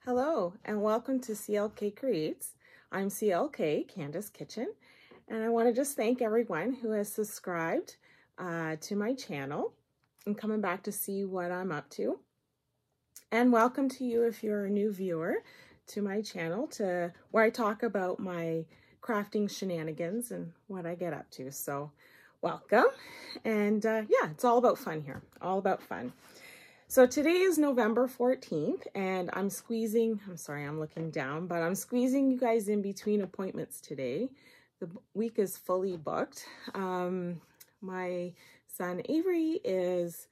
Hello and welcome to CLK Creates. I'm CLK, Candace Kitchen, and I want to just thank everyone who has subscribed to my channel and coming back to see what I'm up to. And welcome to you if you're a new viewer to my channel, to where I talk about my crafting shenanigans and what I get up to. So welcome. And yeah, it's all about fun here, all about fun. So today is November 14th and I'm looking down, but I'm squeezing you guys in between appointments today. The week is fully booked. My son Avery is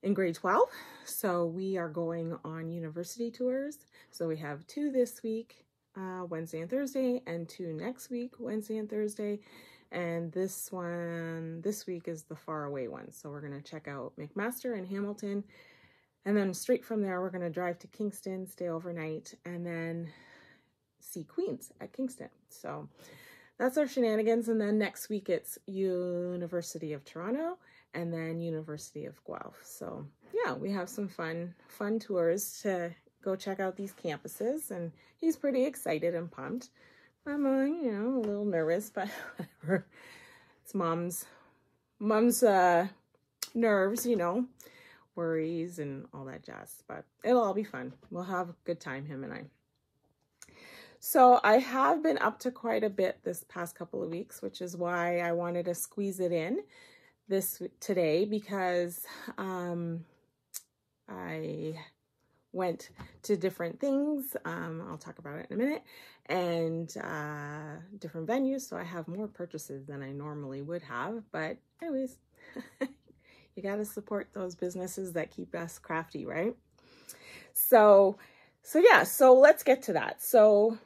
in grade 12, so we are going on university tours. So we have 2 this week, Wednesday and Thursday, and 2 next week, Wednesday and Thursday. And this week is the far away one. So we're gonna check out McMaster and Hamilton. And then straight from there, we're going to drive to Kingston, stay overnight, and then see Queens at Kingston. So that's our shenanigans. And then next week, it's University of Toronto and then University of Guelph. So yeah, we have some fun tours to go check out these campuses. And he's pretty excited and pumped. I'm, a little nervous, but whatever. It's mom's nerves, worries and all that jazz, but it'll all be fun. We'll have a good time, him and I. So I have been up to quite a bit this past couple of weeks, which is why I wanted to squeeze it in today, because I went to different things. I'll talk about it in a minute, and different venues. So I have more purchases than I normally would have, but anyways, you got to support those businesses that keep us crafty, right? So yeah, so let's get to that. So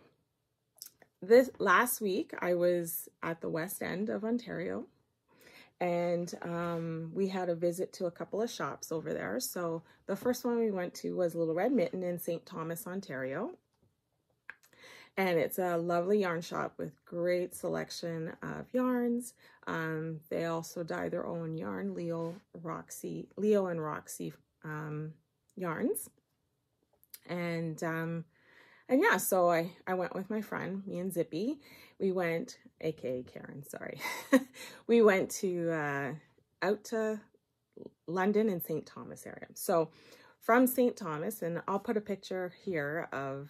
this last week I was at the West End of Ontario, and we had a visit to a couple of shops over there. So the first one we went to was Little Red Mitten in St. Thomas, Ontario. And it's a lovely yarn shop with great selection of yarns. They also dye their own yarn, Leo and Roxy yarns. And yeah, so I went with my friend, me and Zippy. We went, aka Karen, sorry. We went to out to London and St. Thomas area. So from St. Thomas, and I'll put a picture here of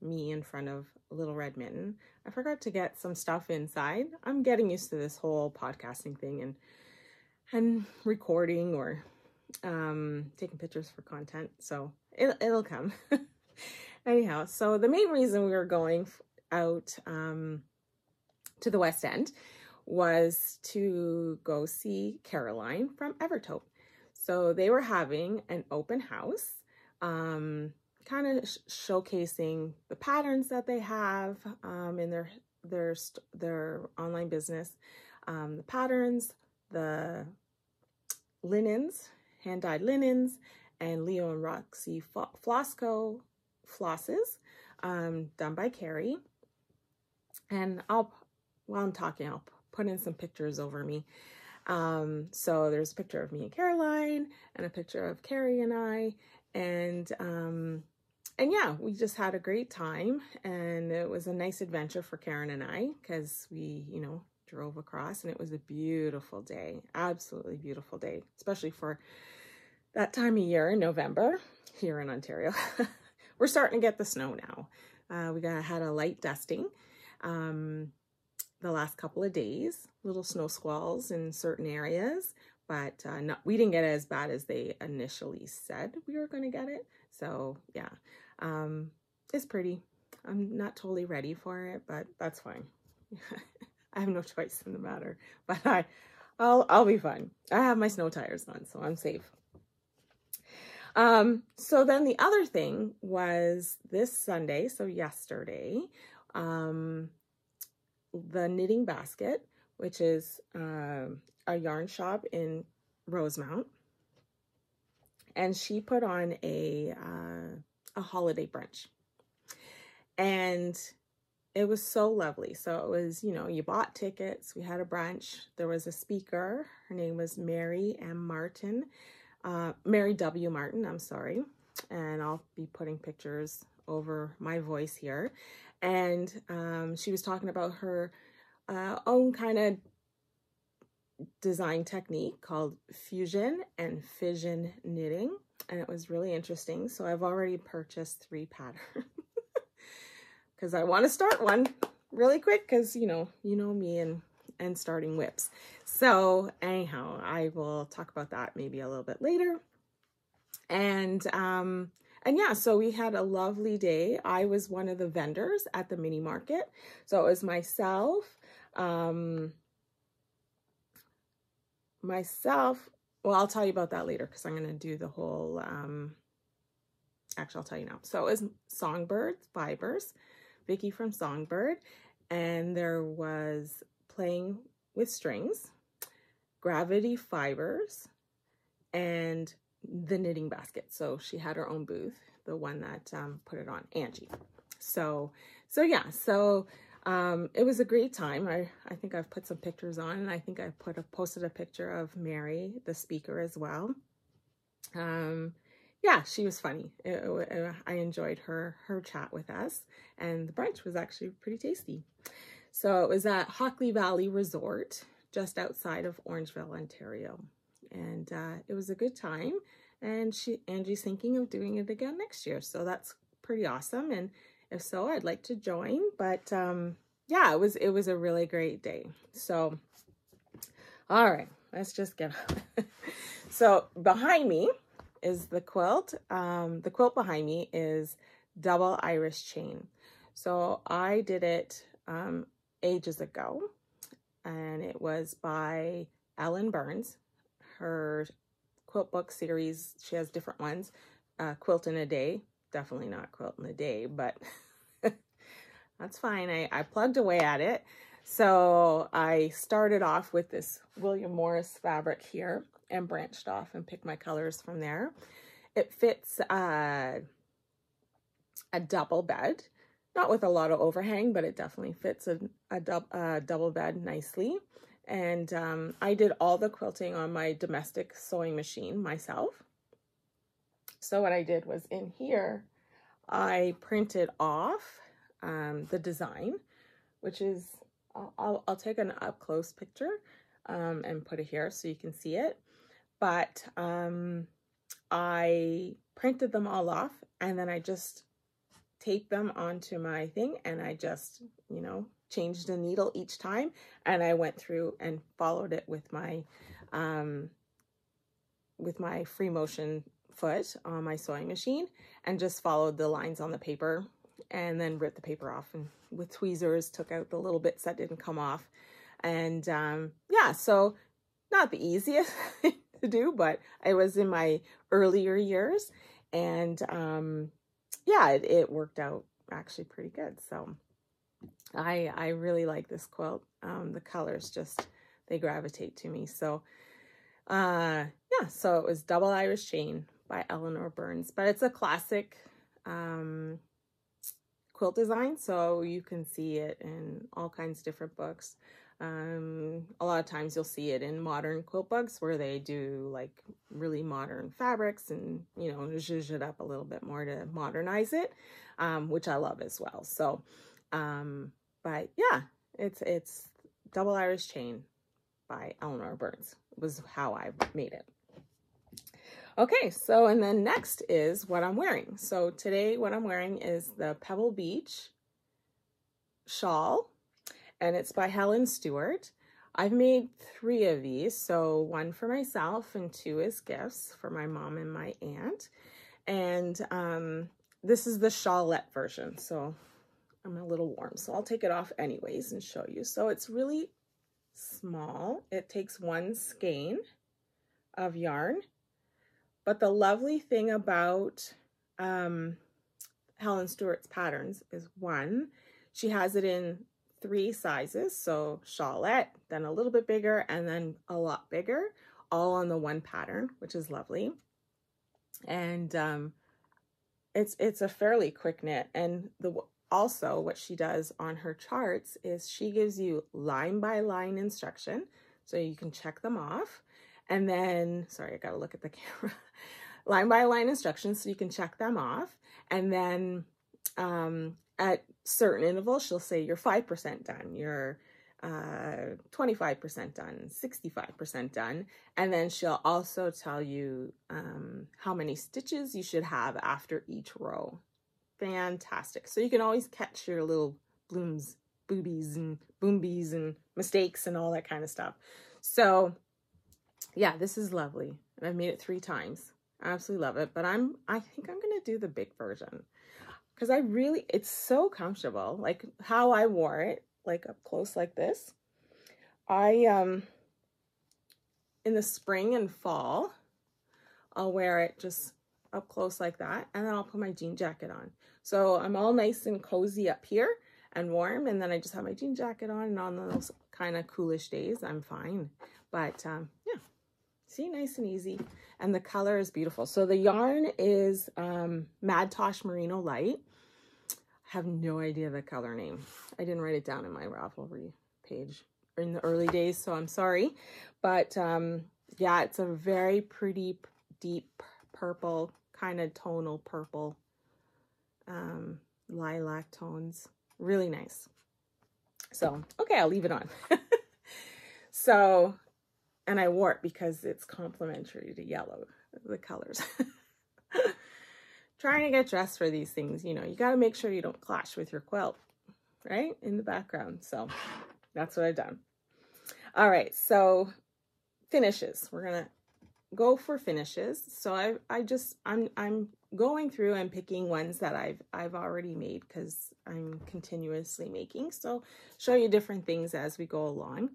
me in front of Little Red Mitten. I forgot to get some stuff inside. I'm getting used to this whole podcasting thing and recording or taking pictures for content. So it'll come. Anyhow, so the main reason we were going out to the West End was to go see Caroline from Evertope. So they were having an open house, kind of showcasing the patterns that they have in their online business, the patterns, the linens, hand-dyed linens, and Leo and Roxy Flosco flosses done by Carrie. And while I'm talking, I'll put in some pictures over me. So there's a picture of me and Caroline and a picture of Carrie and I, and yeah, we just had a great time, and it was a nice adventure for Karen and I, because we, drove across, and it was a beautiful day, absolutely beautiful day, especially for that time of year in November here in Ontario. We're starting to get the snow now. We had a light dusting. The last couple of days, little snow squalls in certain areas, but we didn't get it as bad as they initially said we were going to get it. So yeah, it's pretty. I'm not totally ready for it, but that's fine. I have no choice in the matter, but I'll be fine. I have my snow tires on, so I'm safe. So then the other thing was this Sunday, so yesterday, the Knitting Basket, which is a yarn shop in Rosemount, and she put on a holiday brunch, and it was so lovely. So it was, you bought tickets, we had a brunch, there was a speaker, her name was Mary W. Martin, I'm sorry, and I'll be putting pictures over my voice here. And she was talking about her own kind of design technique called fusion and fission knitting, and it was really interesting. So I've already purchased 3 patterns because I want to start one really quick, because you know me and starting WIPs. So anyhow, I will talk about that maybe a little bit later. And yeah, so we had a lovely day. I was one of the vendors at the mini market. So it was myself, well, I'll tell you about that later, because I'm going to do the whole, actually, I'll tell you now. So it was Songbird Fibers, Vicky from Songbird, and there was Playing with Strings, Gravity Fibers, and the Knitting Basket. So she had her own booth, the one that put it on, Angie. So yeah, so it was a great time. I think I've put some pictures on, and I think I posted a picture of Mary, the speaker, as well. Yeah, she was funny. I enjoyed her chat with us, and the brunch was actually pretty tasty. So it was at Hockley Valley Resort, just outside of Orangeville, Ontario, and it was a good time. And Angie's thinking of doing it again next year, so that's pretty awesome. And if so, I'd like to join. But yeah, it was a really great day. So, all right, let's just get on. So behind me is the quilt. The quilt behind me is double Irish chain. So I did it ages ago, and it was by Ellen Burns. Her quilt book series, she has different ones. Quilt in a Day, definitely not Quilt in a Day, but that's fine. I plugged away at it. So I started off with this William Morris fabric here and branched off and picked my colors from there. It fits a double bed, not with a lot of overhang, but it definitely fits a double bed nicely. And I did all the quilting on my domestic sewing machine myself. So what I did was, in here, I printed off the design, which is, I'll take an up close picture and put it here so you can see it. But I printed them all off, and then I just taped them onto my thing, and I just, changed the needle each time, and I went through and followed it with my free motion foot on my sewing machine, and just followed the lines on the paper, and then ripped the paper off, and with tweezers took out the little bits that didn't come off. And yeah, so not the easiest thing to do, but I was in my earlier years, and yeah, it worked out actually pretty good. So I really like this quilt. The colors just, they gravitate to me. So yeah, so it was Double Irish Chain by Eleanor Burns, but it's a classic quilt design, so you can see it in all kinds of different books. A lot of times you'll see it in modern quilt books, where they do like really modern fabrics and, zhuzh it up a little bit more to modernize it, which I love as well. So but yeah, it's Double Irish Chain by Eleanor Burns was how I made it. Okay, so, and then next is what I'm wearing. So today what I'm wearing is the Pebble Beach shawl, and it's by Helen Stewart. I've made 3 of these, so 1 for myself and 2 as gifts for my mom and my aunt. And this is the shawlette version, so I'm a little warm, so I'll take it off anyways and show you. So it's really small. It takes 1 skein of yarn. But the lovely thing about Helen Stewart's patterns is, 1, she has it in 3 sizes. So shawlette, then a little bit bigger, and then a lot bigger, all on the 1 pattern, which is lovely. And it's a fairly quick knit. And also what she does on her charts is she gives you line by line instruction, so you can check them off. And then, sorry, I gotta look at the camera. Line by line instructions, so you can check them off. And then at certain intervals, she'll say you're 5% done, you're 25% done, 65% done. And then she'll also tell you how many stitches you should have after each row. Fantastic. So you can always catch your little blooms, boobies and boombies and mistakes and all that kind of stuff. So yeah, this is lovely. I've made it 3 times. I absolutely love it. But I think I'm going to do the big version because it's so comfortable. Like how I wore it, like up close like this. In the spring and fall, I'll wear it just up close like that, and then I'll put my jean jacket on. So I'm all nice and cozy up here and warm, and then I just have my jean jacket on, and on those kind of coolish days, I'm fine. But yeah, see, nice and easy. And the color is beautiful. So the yarn is Mad Tosh Merino Light. I have no idea the color name. I didn't write it down in my Ravelry page in the early days, so I'm sorry. But yeah, it's a very pretty, deep purple, kind of tonal purple, lilac tones. Really nice. So, okay, I'll leave it on. So, and I wore it because it's complementary to yellow, the colors. Trying to get dressed for these things, you know, you got to make sure you don't clash with your quilt, right? In the background. So that's what I've done. All right. So finishes, we're going to go for finishes. So I'm going through and picking ones that I've already made because I'm continuously making. So show you different things as we go along.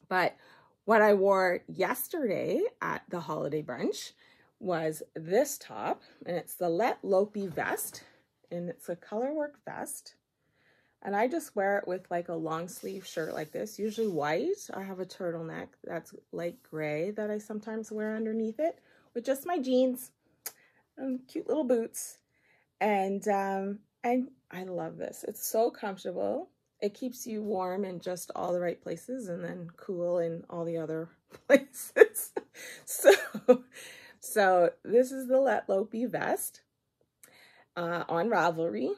But what I wore yesterday at the holiday brunch was this top, and it's the Let Lopey vest, and it's a colorwork vest. And I just wear it with like a long sleeve shirt like this, usually white. I have a turtleneck that's light gray that I sometimes wear underneath it with just my jeans and cute little boots. And I love this. It's so comfortable. It keeps you warm in just all the right places and then cool in all the other places. So this is the Let Lopey vest on Ravelry.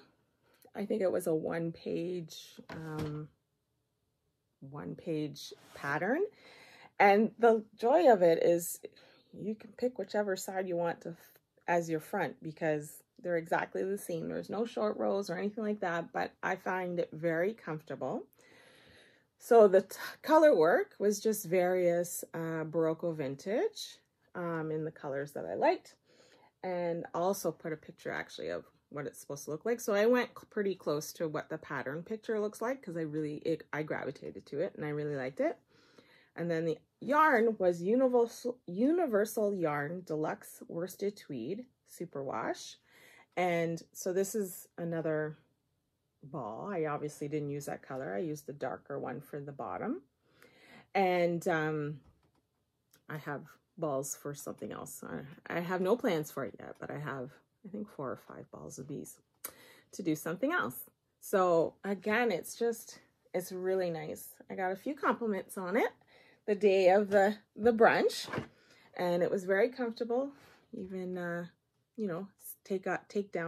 I think it was a one-page pattern. And the joy of it is you can pick whichever side you want to as your front because they're exactly the same. There's no short rows or anything like that, but I find it very comfortable. So the color work was just various Barocco vintage in the colors that I liked, and also put a picture actually of what it's supposed to look like. So I went pretty close to what the pattern picture looks like because I gravitated to it and I really liked it. And then the yarn was Universal Yarn Deluxe Worsted Tweed Superwash. And so this is another ball. I obviously didn't use that color. I used the darker one for the bottom. And I have balls for something else. I have no plans for it yet, but I have, I think, 4 or 5 balls of bees to do something else. So again, it's really nice. I got a few compliments on it the day of the brunch, and it was very comfortable. Even, you know,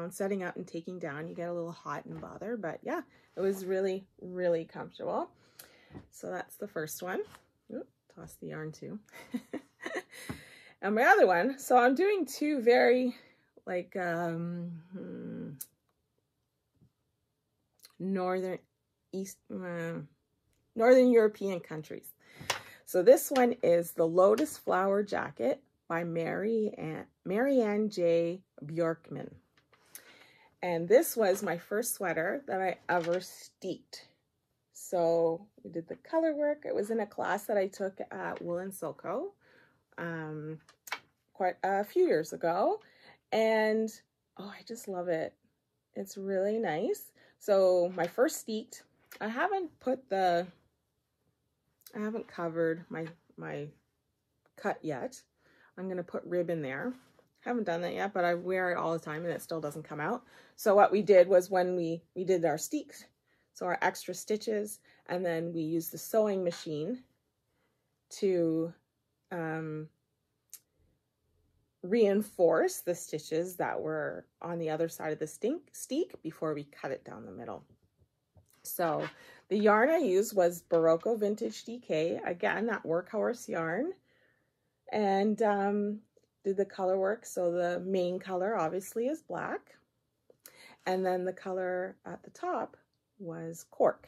setting up and taking down, you get a little hot and bother, but yeah, it was really, really comfortable. So that's the first one. Oop, toss the yarn too. And my other one, so I'm doing 2 very like Northern European countries. So this one is the Lotus Flower Jacket by Marianne J. Bjorkman. And this was my first sweater that I ever steeped. So we did the color work. It was in a class that I took at Wool and Silco quite a few years ago. And oh, I just love it. It's really nice. So my first steeped, I haven't covered my cut yet. I'm going to put rib in there. Haven't done that yet, but I wear it all the time and it still doesn't come out. So what we did was when we did our steeks, so our extra stitches, and then we used the sewing machine to reinforce the stitches that were on the other side of the steek before we cut it down the middle. So the yarn I used was Barocco Vintage DK, again, that workhorse yarn, and did the color work. So the main color obviously is black, and then the color at the top was cork.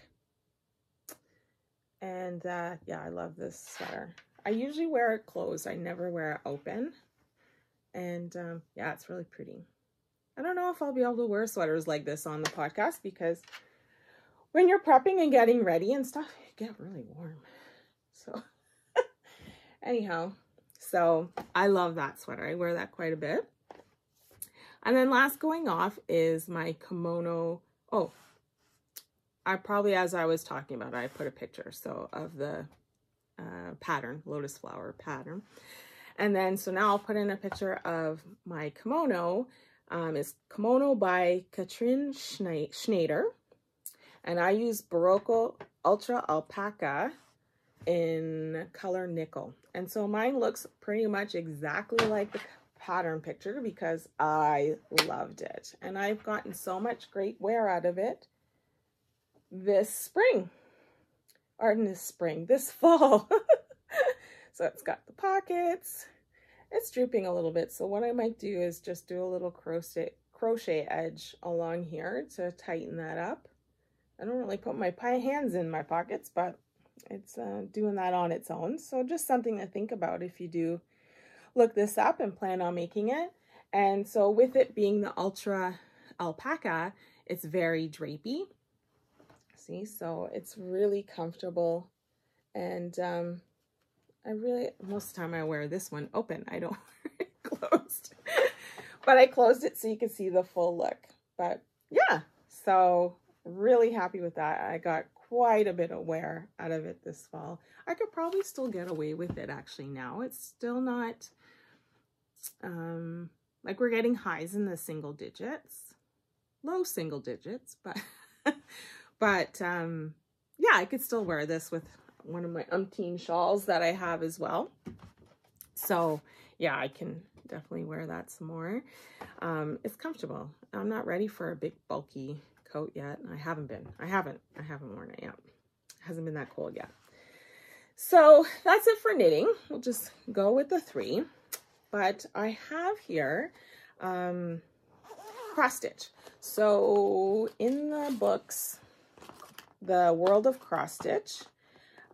And yeah, I love this sweater. I usually wear it closed. I never wear it open. And yeah, it's really pretty. I don't know if I'll be able to wear sweaters like this on the podcast, because when you're prepping and getting ready and stuff, you get really warm. So anyhow, so I love that sweater. I wear that quite a bit. And then last going off is my kimono. Oh, I probably, as I was talking about, I put a picture of the pattern, lotus flower pattern. And then, so now I'll put in a picture of my kimono. It's Kimono by Katrin Schneider. And I use Barocco Ultra Alpaca in color nickel. And so mine looks pretty much exactly like the pattern picture because I loved it. And I've gotten so much great wear out of it this spring. Or in this fall. So it's got the pockets. It's drooping a little bit. So what I might do is just do a little crochet edge along here to tighten that up. I don't really put my hands in my pockets, but it's doing that on its own. So just something to think about if you do look this up and plan on making it. And so with it being the Ultra Alpaca, it's very drapey. See, so it's really comfortable. And I really, most of the time I wear this one open. I don't wear it closed. But I closed it so you can see the full look. But yeah, so really happy with that. I got quite a bit of wear out of it this fall. I could probably still get away with it actually now. It's still not, like we're getting highs in the single digits, low single digits, but, but yeah, I could still wear this with one of my umpteen shawls that I have as well. So yeah, I can definitely wear that some more. It's comfortable. I'm not ready for a big bulky coat yet. I haven't worn it yet. It hasn't been that cold yet. So that's it for knitting. We'll just go with the 3. But I have here cross stitch. So in the books, The World of Cross Stitch,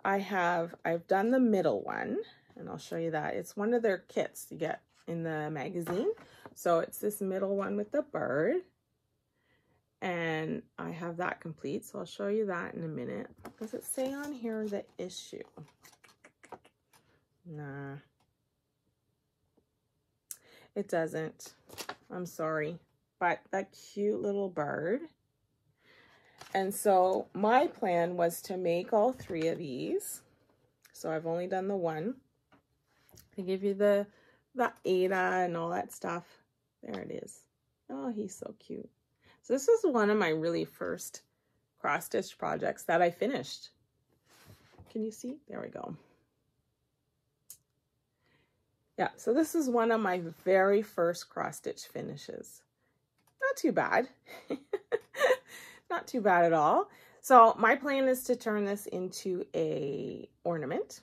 I've done the middle one, and I'll show you that. It's one of their kits you get in the magazine. So it's this middle one with the bird. And I have that complete, so I'll show you that in a minute. Does it say on here the issue? Nah. It doesn't. I'm sorry. But that cute little bird. And so my plan was to make all 3 of these. So I've only done the one. I give you the Ada and all that stuff. There it is. Oh, he's so cute. So this is one of my really first cross stitch projects that I finished. Can you see? There we go. Yeah, so this is one of my very first cross stitch finishes. Not too bad. Not too bad at all. So my plan is to turn this into a ornament,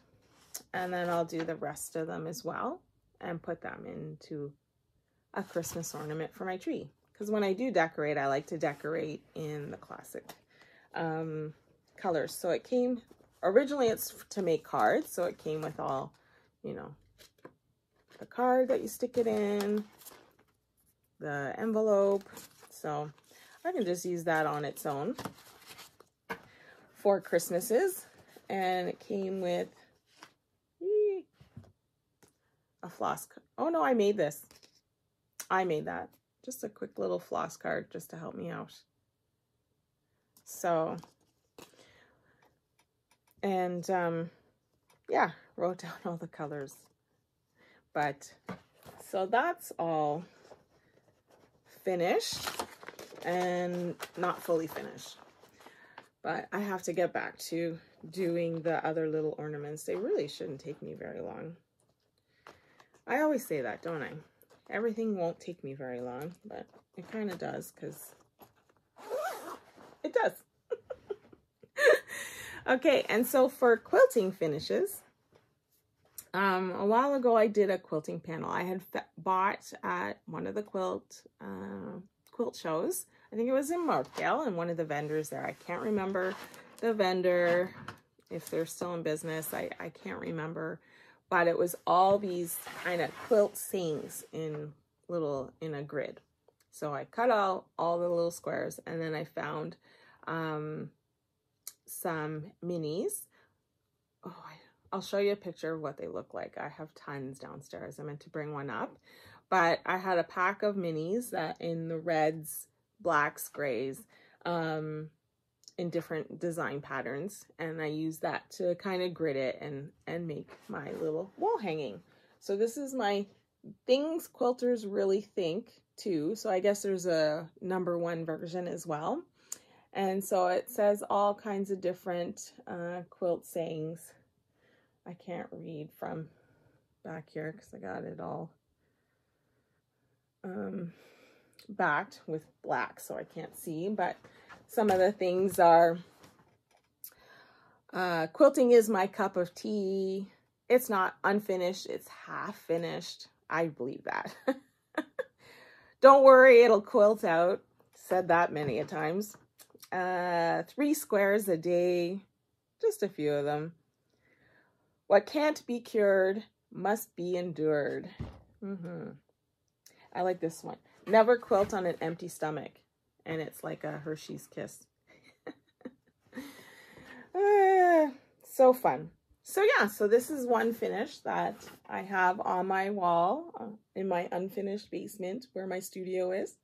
and then I'll do the rest of them as well and put them into a Christmas ornament for my tree. Because when I do decorate, I like to decorate in the classic colors. So it came, originally it's to make cards, so it came with all, you know, the card that you stick it in, the envelope. So I can just use that on its own for Christmases. And it came with a floss. Oh no, I made this. I made that. Just a quick little floss card just to help me out. So, and yeah, wrote down all the colors. But, so that's all finished and not fully finished. But I have to get back to doing the other little ornaments. They really shouldn't take me very long. I always say that, don't I? Everything won't take me very long, but it kind of does, because it does. Okay, and so for quilting finishes, a while ago I did a quilting panel. I had bought at one of the quilt shows. I think it was in Markdale, and one of the vendors there. I can't remember the vendor, if they're still in business. I can't remember. But it was all these kind of quilt sayings in a grid. So I cut out all the little squares, and then I found some minis. Oh, I'll show you a picture of what they look like. I have tons downstairs. I meant to bring one up, but I had a pack of minis that in the reds, blacks, grays, in different design patterns, and I used that to kind of grid it and make my little wall hanging. So this is my Things Quilters Really Think II. So I guess there's a #1 version as well. And so it says all kinds of different quilt sayings. I can't read from back here because I got it all backed with black, so I can't see, but some of the things are, quilting is my cup of tea. It's not unfinished, it's half finished. I believe that. Don't worry, it'll quilt out. Said that many a times. 3 squares a day, just a few of them. What can't be cured must be endured. I like this one. Never quilt on an empty stomach. And it's like a Hershey's Kiss. So fun. So yeah, so this is one finish that I have on my wall in my unfinished basement where my studio is.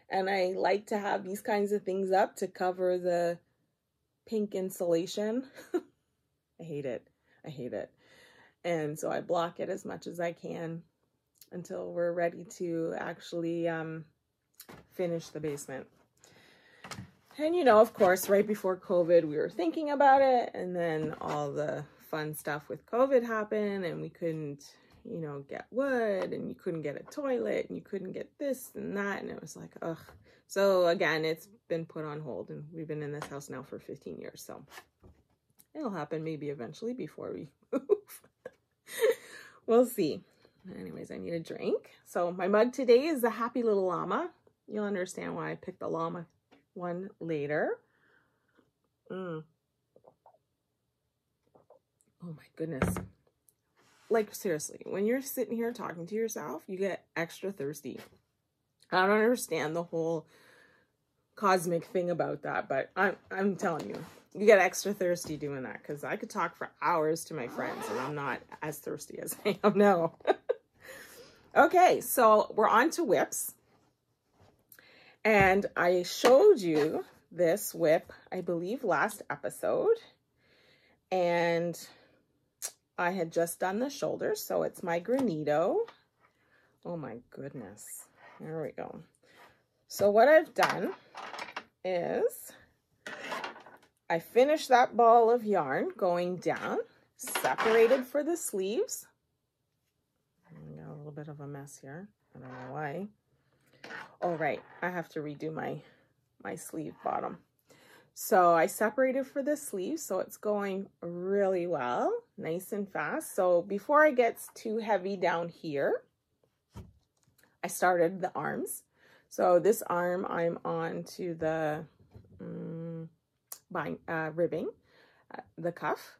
And I like to have these kinds of things up to cover the pink insulation. I hate it. I hate it. And so I block it as much as I can until we're ready to actually finish the basement. And you know, of course, right before COVID, we were thinking about it, and then all the fun stuff with COVID happened, and we couldn't, you know, get wood, and you couldn't get a toilet, and you couldn't get this and that, and it was like, ugh. So again, it's been put on hold, and we've been in this house now for 15 years, so it'll happen maybe eventually before we move. We'll see. Anyways, I need a drink. So my mug today is a happy little llama. You'll understand why I picked the llama one later. Oh my goodness. Like seriously, when you're sitting here talking to yourself, you get extra thirsty. I don't understand the whole cosmic thing about that, but I'm telling you, you get extra thirsty doing that, because I could talk for hours to my friends and I'm not as thirsty as I am now. Okay, so we're on to WIPs. And I showed you this WIP, I believe, last episode. And I had just done the shoulders, so it's my granito. Oh my goodness. There we go. So what I've done is I finished that ball of yarn going down, separated for the sleeves. I got a little bit of a mess here. I don't know why. Oh, right. I have to redo my sleeve bottom. So I separated for the sleeve, so it's going really well, nice and fast. So before I get too heavy down here, I started the arms. So this arm, I'm on to the ribbing, the cuff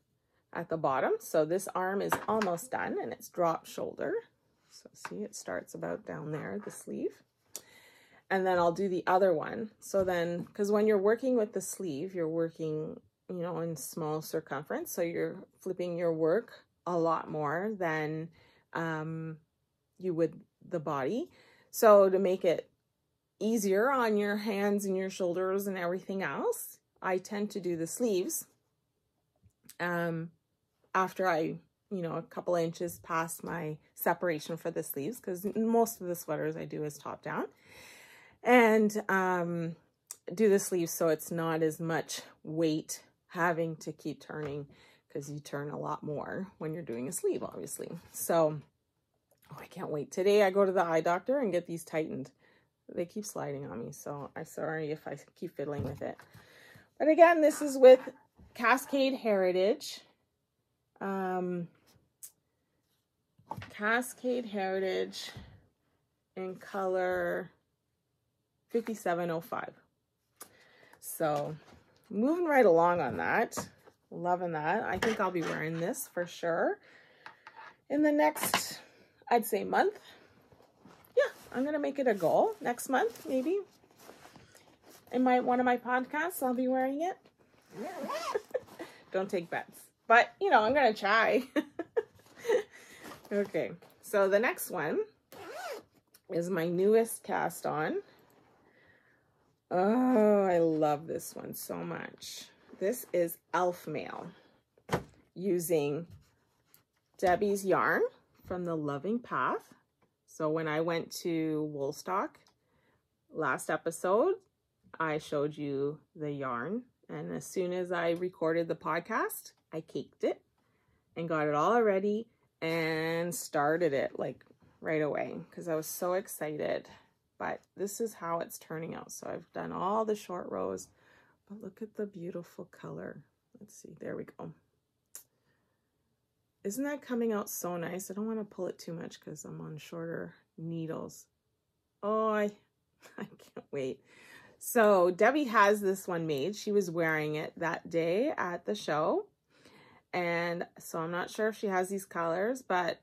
at the bottom. So this arm is almost done, and it's drop shoulder. So see, it starts about down there, the sleeve. And then I'll do the other one. So then, because when you're working with the sleeve, you're working, you know, in small circumference. So you're flipping your work a lot more than you would the body. So to make it easier on your hands and your shoulders and everything else, I tend to do the sleeves after I, you know, a couple inches past my separation for the sleeves, because most of the sweaters I do is top down. And do the sleeves so it's not as much weight having to keep turning, because you turn a lot more when you're doing a sleeve, obviously. So Oh, I can't wait. Today I go to the eye doctor and get these tightened. They keep sliding on me, so I'm sorry if I keep fiddling with it. But again, this is with Cascade Heritage. Cascade Heritage in color 5705. So moving right along on that. Loving that. I think I'll be wearing this for sure in the next, I'd say, month. Yeah, I'm going to make it a goal next month, maybe. In one of my podcasts, I'll be wearing it. Don't take bets. But, you know, I'm going to try. Okay, so the next one is my newest cast on. Oh, I love this one so much. This is Elf Mail using Debbie's yarn from the Loving Path. So when I went to Woolstock last episode, I showed you the yarn. And as soon as I recorded the podcast, I caked it and got it all ready and started it like right away because I was so excited. But this is how it's turning out. So I've done all the short rows, but look at the beautiful color. Let's see, there we go. Isn't that coming out so nice? I don't want to pull it too much because I'm on shorter needles. Oh, I can't wait. So Debbie has this one made. She was wearing it that day at the show. And so I'm not sure if she has these colors, but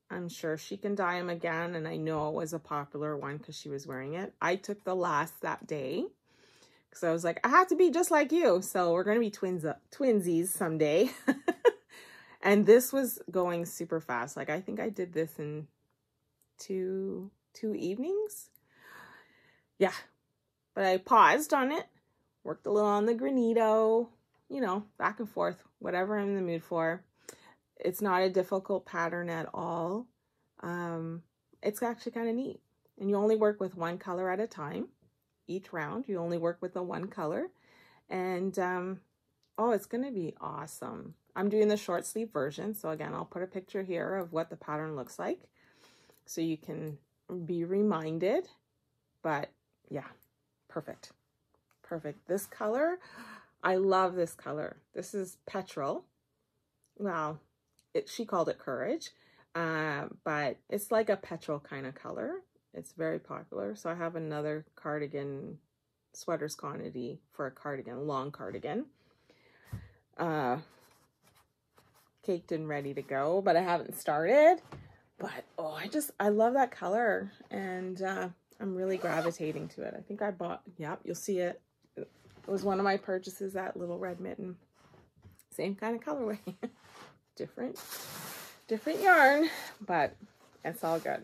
I'm sure she can dye them again. And I know it was a popular one because she was wearing it. I took the last that day because I was like, I have to be just like you. So we're going to be twinsies someday. And this was going super fast. Like, I think I did this in two evenings. Yeah. But I paused on it, worked a little on the granito, you know, back and forth, whatever I'm in the mood for. It's not a difficult pattern at all. It's actually kind of neat. And you only work with one color at a time. Each round, you only work with the one color. And, oh, it's going to be awesome. I'm doing the short sleeve version. So again, I'll put a picture here of what the pattern looks like so you can be reminded. But yeah, perfect. Perfect. This color, I love this color. This is Petrol. Well, she called it Courage, but it's like a petrol kind of color. It's very popular. So I have another cardigan, sweaters quantity for a cardigan, long cardigan. Caked and ready to go, but I haven't started. But oh, I love that color, and I'm really gravitating to it. I think I bought, yep, you'll see it. It was one of my purchases, that little red mitten. Same kind of colorway. different yarn, but it's all good.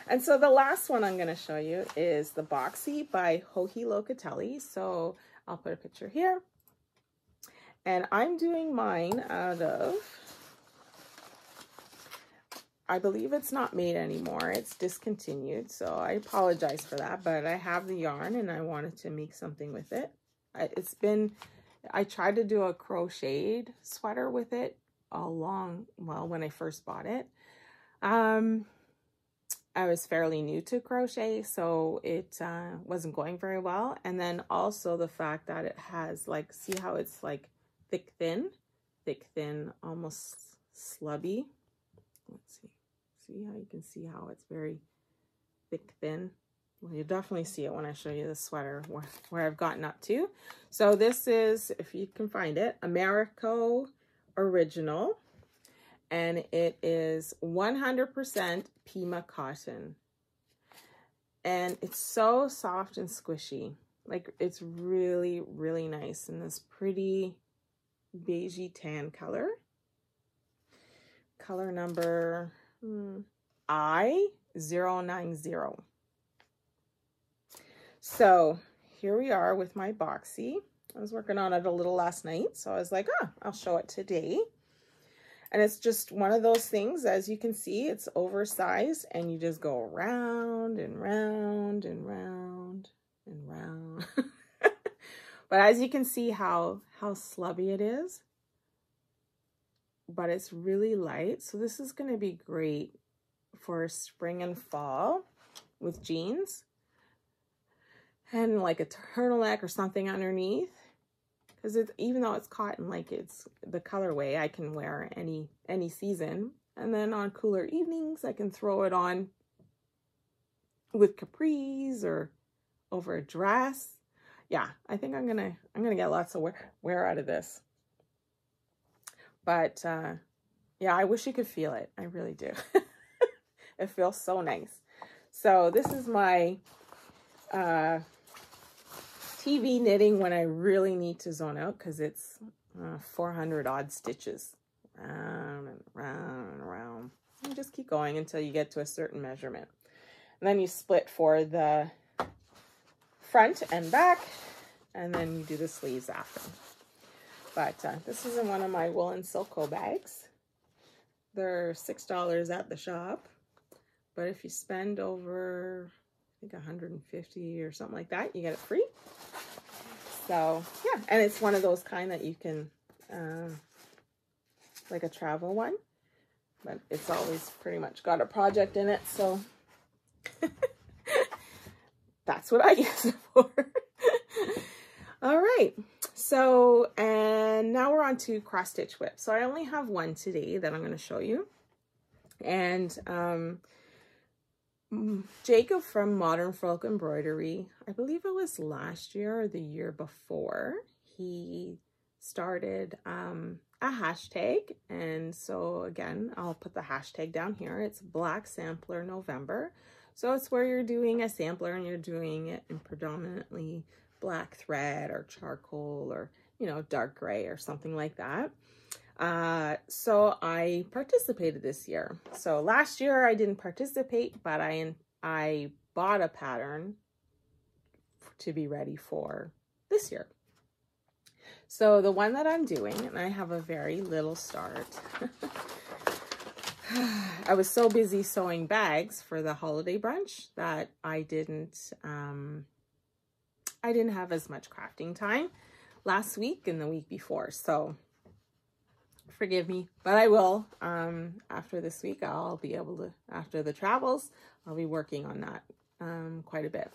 And so the last one I'm going to show you is the Boxy by Joji Locatelli. So I'll put a picture here. And I'm doing mine out of, I believe it's not made anymore. It's discontinued. So I apologize for that, but I have the yarn and I wanted to make something with it. I tried to do a crocheted sweater with it when I first bought it. I was fairly new to crochet, so it wasn't going very well. And then also the fact that it has, like, see how it's like thick, thin, almost slubby. Let's see. See how you can see how it's very thick, thin. Well, you'll definitely see it when I show you the sweater where I've gotten up to. So this is, if you can find it, Americo Original. And it is 100% Pima cotton. And it's so soft and squishy. Like, it's really, really nice in this pretty beigey tan color. Color number I090. So here we are with my Boxy. I was working on it a little last night, so I was like, I'll show it today. And it's just one of those things, as you can see, it's oversized and you just go round and round and round and round. But as you can see how slubby it is, but it's really light. So this is going to be great for spring and fall with jeans and like a turtleneck or something underneath, because it's, even though it's cotton, like it's the colorway I can wear any season. And then on cooler evenings I can throw it on with capris or over a dress. Yeah, I think I'm gonna get lots of wear out of this. But yeah, I wish you could feel it. I really do. It feels so nice. So this is my TV knitting when I really need to zone out, because it's 400 odd stitches. Round and round and round. You just keep going until you get to a certain measurement. And then you split for the front and back, and then you do the sleeves after. But this is in one of my woolen Silco bags. They're $6 at the shop, but if you spend over, I think 150 or something like that, you get it free. So yeah, and it's one of those kind that you can, like a travel one, but it's always pretty much got a project in it, so that's what I use it for. All right, so, and now we're on to cross stitch WIP. So I only have one today that I'm going to show you. And Jacob from Modern Folk Embroidery, I believe it was last year or the year before, he started a hashtag. And so again, I'll put the hashtag down here. It's Black Sampler November. So it's where you're doing a sampler and you're doing it in predominantly black thread or charcoal or, you know, dark gray or something like that. So I participated this year. So last year I didn't participate, but I bought a pattern to be ready for this year. So the one that I'm doing, and I have a very little start. I was so busy sewing bags for the holiday brunch that I didn't have as much crafting time last week and the week before. So forgive me, but I will. After this week, I'll be able to, after the travels, I'll be working on that quite a bit.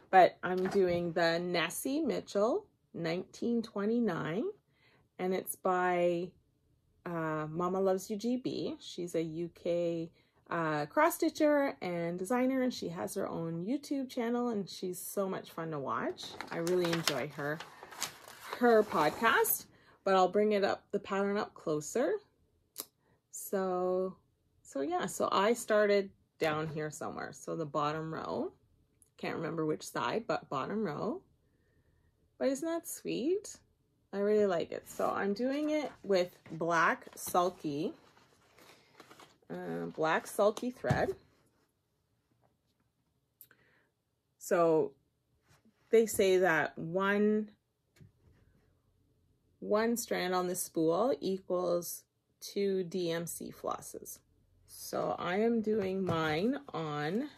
But I'm doing the Nessie Mitchell 1929, and it's by Mama Loves You GB. She's a UK cross stitcher and designer, and she has her own YouTube channel, and she's so much fun to watch. I really enjoy her podcast. But I'll bring it up, the pattern up closer. So yeah, so I started down here somewhere. So the bottom row, can't remember which side, but bottom row. But isn't that sweet? I really like it. So I'm doing it with black sulky thread. So they say that one strand on the spool equals 2 DMC flosses. So I am doing mine on,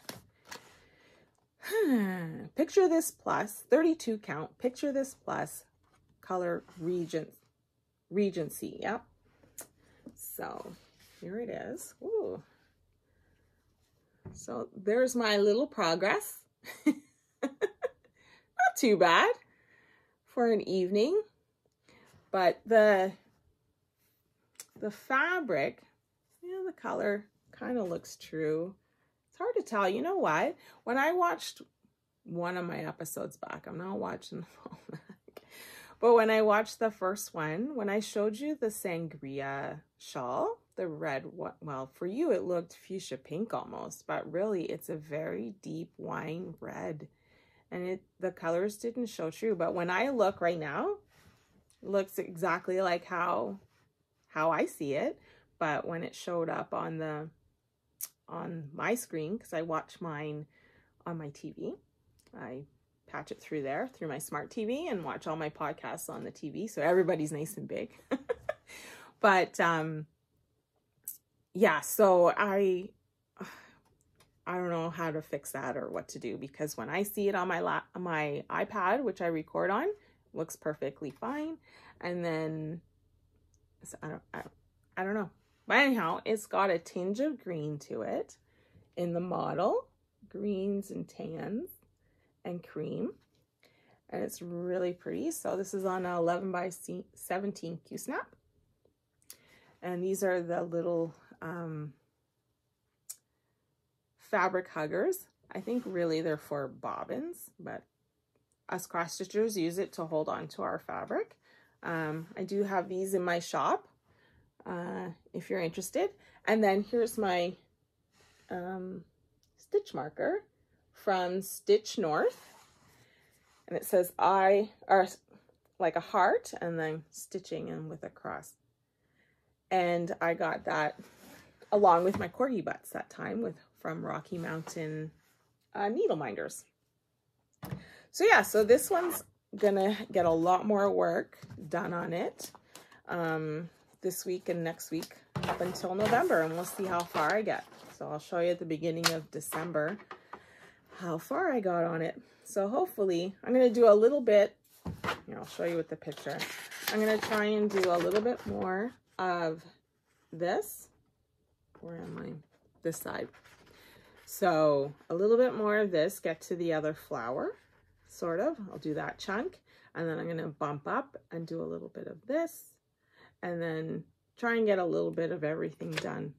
picture this plus, 32 count, picture this plus, color Regency, yep. So here it is. Ooh. So there's my little progress. Not too bad for an evening. But the fabric, you know, the color kind of looks true. It's hard to tell. You know what? When I watched one of my episodes back, I'm not watching them all back, but when I watched the first one, when I showed you the sangria shawl, the red one, well, for you it looked fuchsia pink almost, but really it's a very deep wine red, and the colors didn't show true. But when I look right now, looks exactly like how I see it, but when it showed up on my screen, because I watch mine on my TV, I patch it through there, through my smart TV, and watch all my podcasts on the TV, so everybody's nice and big. But yeah, so I don't know how to fix that or what to do, because when I see it on my iPad, which I record on, looks perfectly fine, and then so I don't know. But anyhow, it's got a tinge of green to it, in the model, greens and tans and cream. And it's really pretty. So this is on a 11 by 17 Q-snap. And these are the little fabric huggers. I think really they're for bobbins, but us cross stitchers use it to hold on to our fabric. I do have these in my shop if you're interested. And then here's my stitch marker from Stitch North. And it says or like a heart, and then stitching in with a cross. And I got that along with my corgi butts that time from Rocky Mountain Needle Minders. So yeah, so this one's gonna get a lot more work done on it this week and next week up until November, and we'll see how far I get. So I'll show you at the beginning of December how far I got on it. So hopefully I'm gonna do a little bit, here, I'll show you with the picture. I'm gonna try and do a little bit more of this. Where am I? This side. So a little bit more of this, get to the other flower, sort of. I'll do that chunk, and then I'm going to bump up and do a little bit of this, and then try and get a little bit of everything done,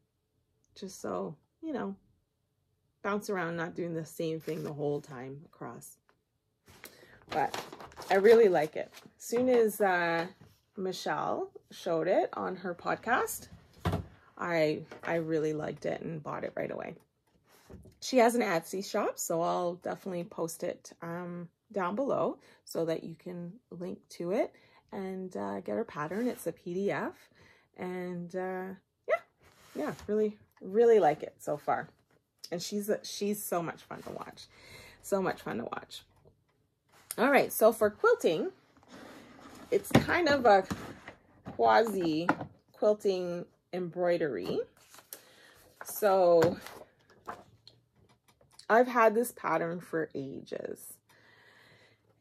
just so, you know, bounce around, not doing the same thing the whole time across. But I really like it. As soon as Michelle showed it on her podcast, I really liked it and bought it right away. She has an Etsy shop, so I'll definitely post it down below so that you can link to it and get her pattern. It's a PDF, and yeah, really like it so far. And she's so much fun to watch, so much fun to watch. All right, so for quilting, it's kind of a quasi quilting embroidery. So I've had this pattern for ages,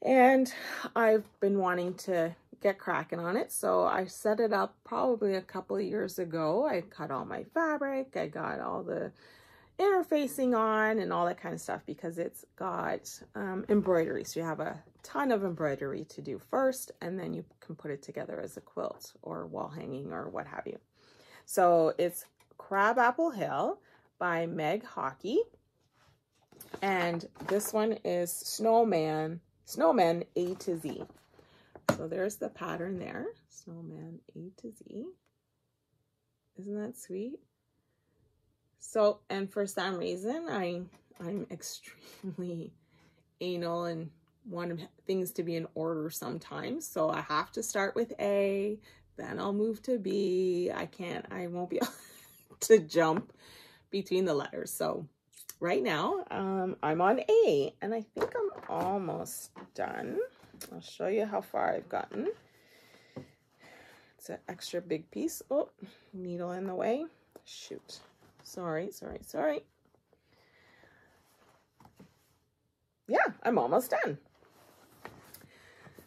and I've been wanting to get cracking on it. So I set it up probably a couple of years ago. I cut all my fabric, I got all the interfacing on and all that kind of stuff, because it's got embroidery. So you have a ton of embroidery to do first, and then you can put it together as a quilt or wall hanging or what have you. So it's Crabapple Hill by Meg Hockey. And this one is Snowman A to Z. So there's the pattern there. Snowman A to Z. Isn't that sweet? So, and for some reason, I'm extremely anal and want things to be in order sometimes. So I have to start with A, then I'll move to B. I won't be able to jump between the letters. So right now, I'm on A, and I think I'm almost done. I'll show you how far I've gotten. It's an extra big piece. Oh, needle in the way. Shoot. Sorry. Yeah, I'm almost done.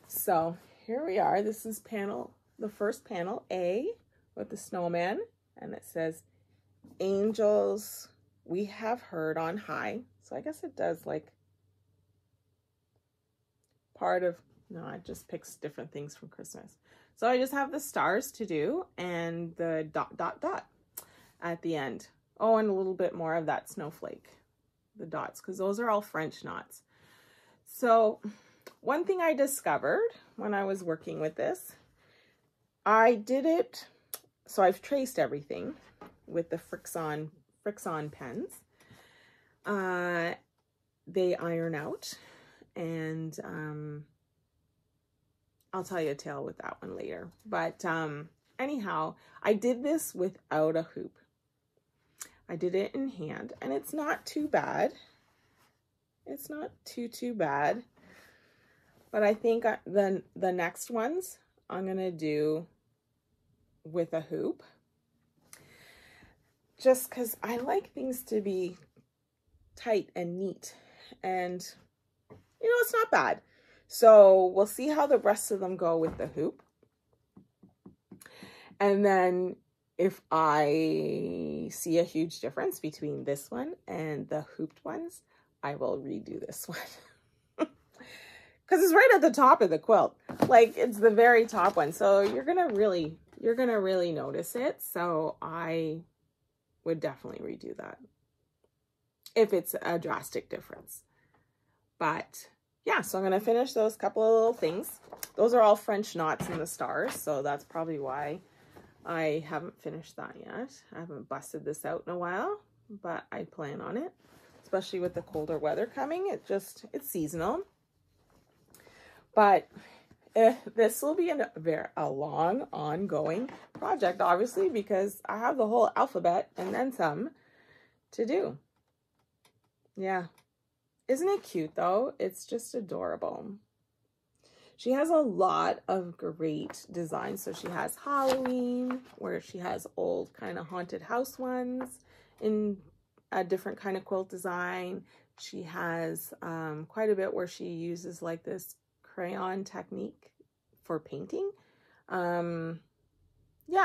So here we are. This is the first panel, A, with the snowman, and it says, "Angels we have heard on high." So I guess it does like no, it just picks different things from Christmas. So I just have the stars to do and the ... at the end. Oh, and a little bit more of that snowflake, the dots, because those are all French knots. So one thing I discovered when I was working with this, I did it, so I've traced everything with the Frixon pens. They iron out, and I'll tell you a tale with that one later. But anyhow, I did this without a hoop. I did it in hand, and it's not too bad. It's not too bad. But I think the next ones I'm going to do with a hoop. Just because I like things to be tight and neat. And, you know, it's not bad. So we'll see how the rest of them go with the hoop. And then if I see a huge difference between this one and the hooped ones, I will redo this one. Because it's right at the top of the quilt. Like, it's the very top one. So you're gonna really notice it. So I would definitely redo that if it's a drastic difference. But yeah, so I'm gonna finish those couple of little things. Those are all French knots in the stars, so that's probably why I haven't finished that yet. I haven't busted this out in a while, but I plan on it, especially with the colder weather coming. It's seasonal. But this will be a long, ongoing project, obviously, because I have the whole alphabet and then some to do. Yeah. Isn't it cute, though? It's just adorable. She has a lot of great designs. So she has Halloween, where she has old kind of haunted house ones in a different kind of quilt design. She has quite a bit where she uses like this crayon technique for painting. Yeah,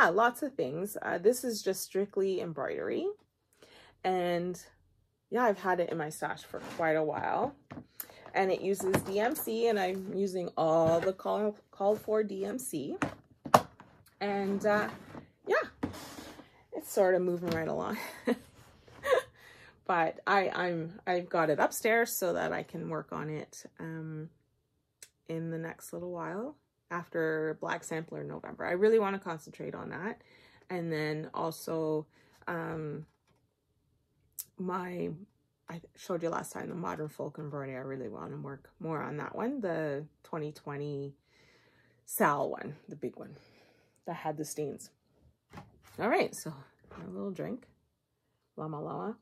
lots of things. This is just strictly embroidery. And yeah, I've had it in my stash for quite a while. And it uses DMC, and I'm using all the called for DMC. And yeah, it's sort of moving right along. But I've got it upstairs so that I can work on it in the next little while after Black Sampler November. I really want to concentrate on that. And then also I showed you last time, the Modern Folk Embroidery. I really want to work more on that one, the 2020 Sal one, the big one that had the stains. All right, so a little drink. Llama Llama.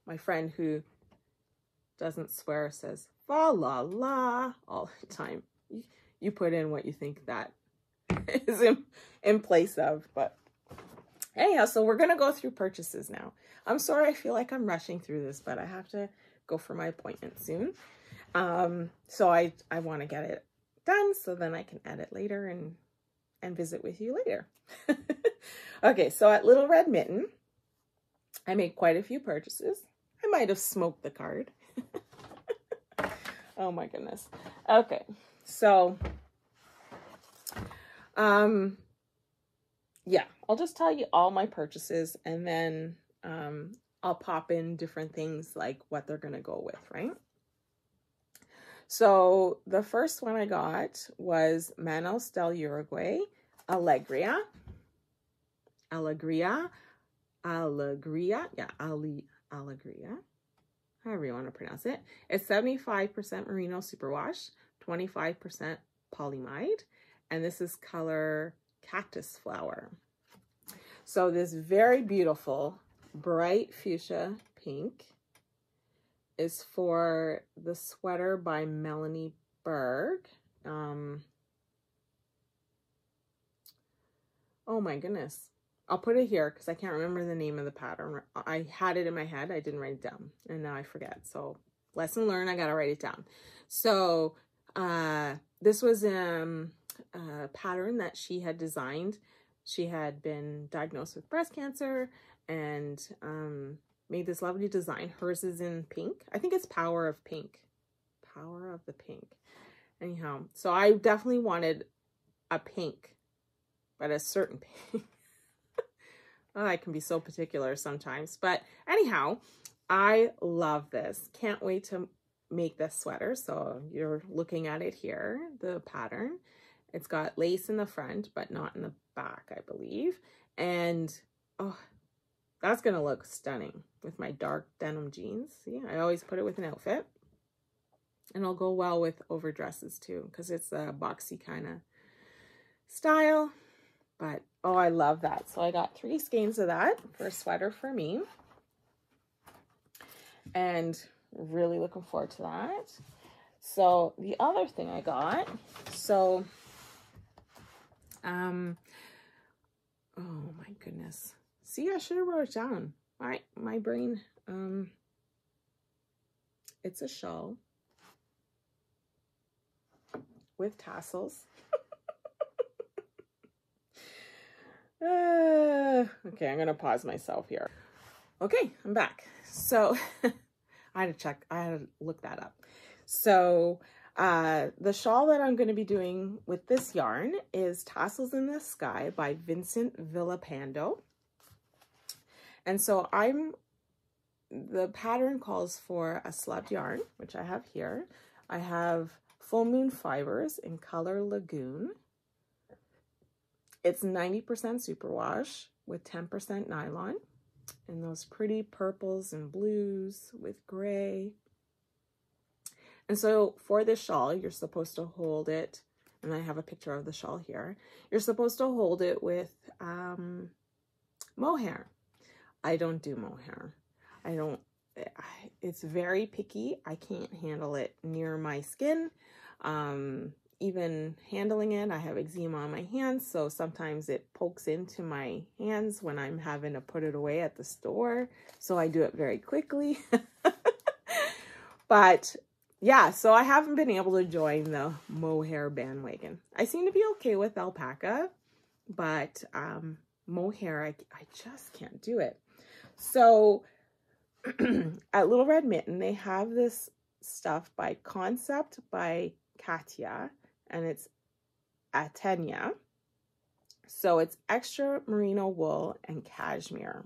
My friend who doesn't swear says fa la la all the time. You put in what you think that is in place of, but anyhow, so we're gonna go through purchases now. I'm sorry, I feel like I'm rushing through this, but I have to go for my appointment soon. So I want to get it done so then I can edit later and visit with you later. Okay, so at Little Red Mitten, I made quite a few purchases. I might have smoked the card. Oh my goodness. Okay, so yeah, I'll just tell you all my purchases, and then I'll pop in different things like what they're gonna go with, right? So the first one I got was Manos del Uruguay Alegria, yeah, Alegria, however you want to pronounce it. It's 75% merino superwash, 25% polyamide, and this is color Cactus Flower. So this very beautiful bright fuchsia pink is for the sweater by Melanie Berg. Oh my goodness. I'll put it here because I can't remember the name of the pattern. I had it in my head. I didn't write it down, and now I forget. So lesson learned, I got to write it down. So this was a pattern that she had designed. She had been diagnosed with breast cancer and made this lovely design. Hers is in pink. I think it's Power of Pink. Power of the Pink. Anyhow, so I definitely wanted a pink, but a certain pink. Oh, I can be so particular sometimes. But anyhow, I love this. Can't wait to make this sweater. So you're looking at it here, the pattern. It's got lace in the front, but not in the back, I believe. And oh, that's going to look stunning with my dark denim jeans. See, I always put it with an outfit. And it'll go well with overdresses too, because it's a boxy kind of style. But oh, I love that. So I got 3 skeins of that for a sweater for me. And really looking forward to that. So the other thing I got, so oh my goodness. See, I should have wrote it down. My brain, it's a shawl. with tassels. Okay, I'm gonna pause myself here. Okay, I'm back. So I had to look that up. So the shawl that I'm going to be doing with this yarn is Tassels in the Sky by Vincent Villapando. And so the pattern calls for a slubbed yarn, which I have here. I have Full Moon Fibers in color Lagoon. It's 90% superwash with 10% nylon. And those pretty purples and blues with gray. And so for this shawl, you're supposed to hold it, and I have a picture of the shawl here. You're supposed to hold it with mohair. I don't do mohair. It's very picky. I can't handle it near my skin. Even handling it, I have eczema on my hands, so sometimes it pokes into my hands when I'm having to put it away at the store. So I do it very quickly. But yeah, so I haven't been able to join the mohair bandwagon. I seem to be okay with alpaca, but mohair, I just can't do it. So at Little Red Mitten, they have this stuff by Concept by Katia, and it's Atenia. So it's extra merino wool and cashmere.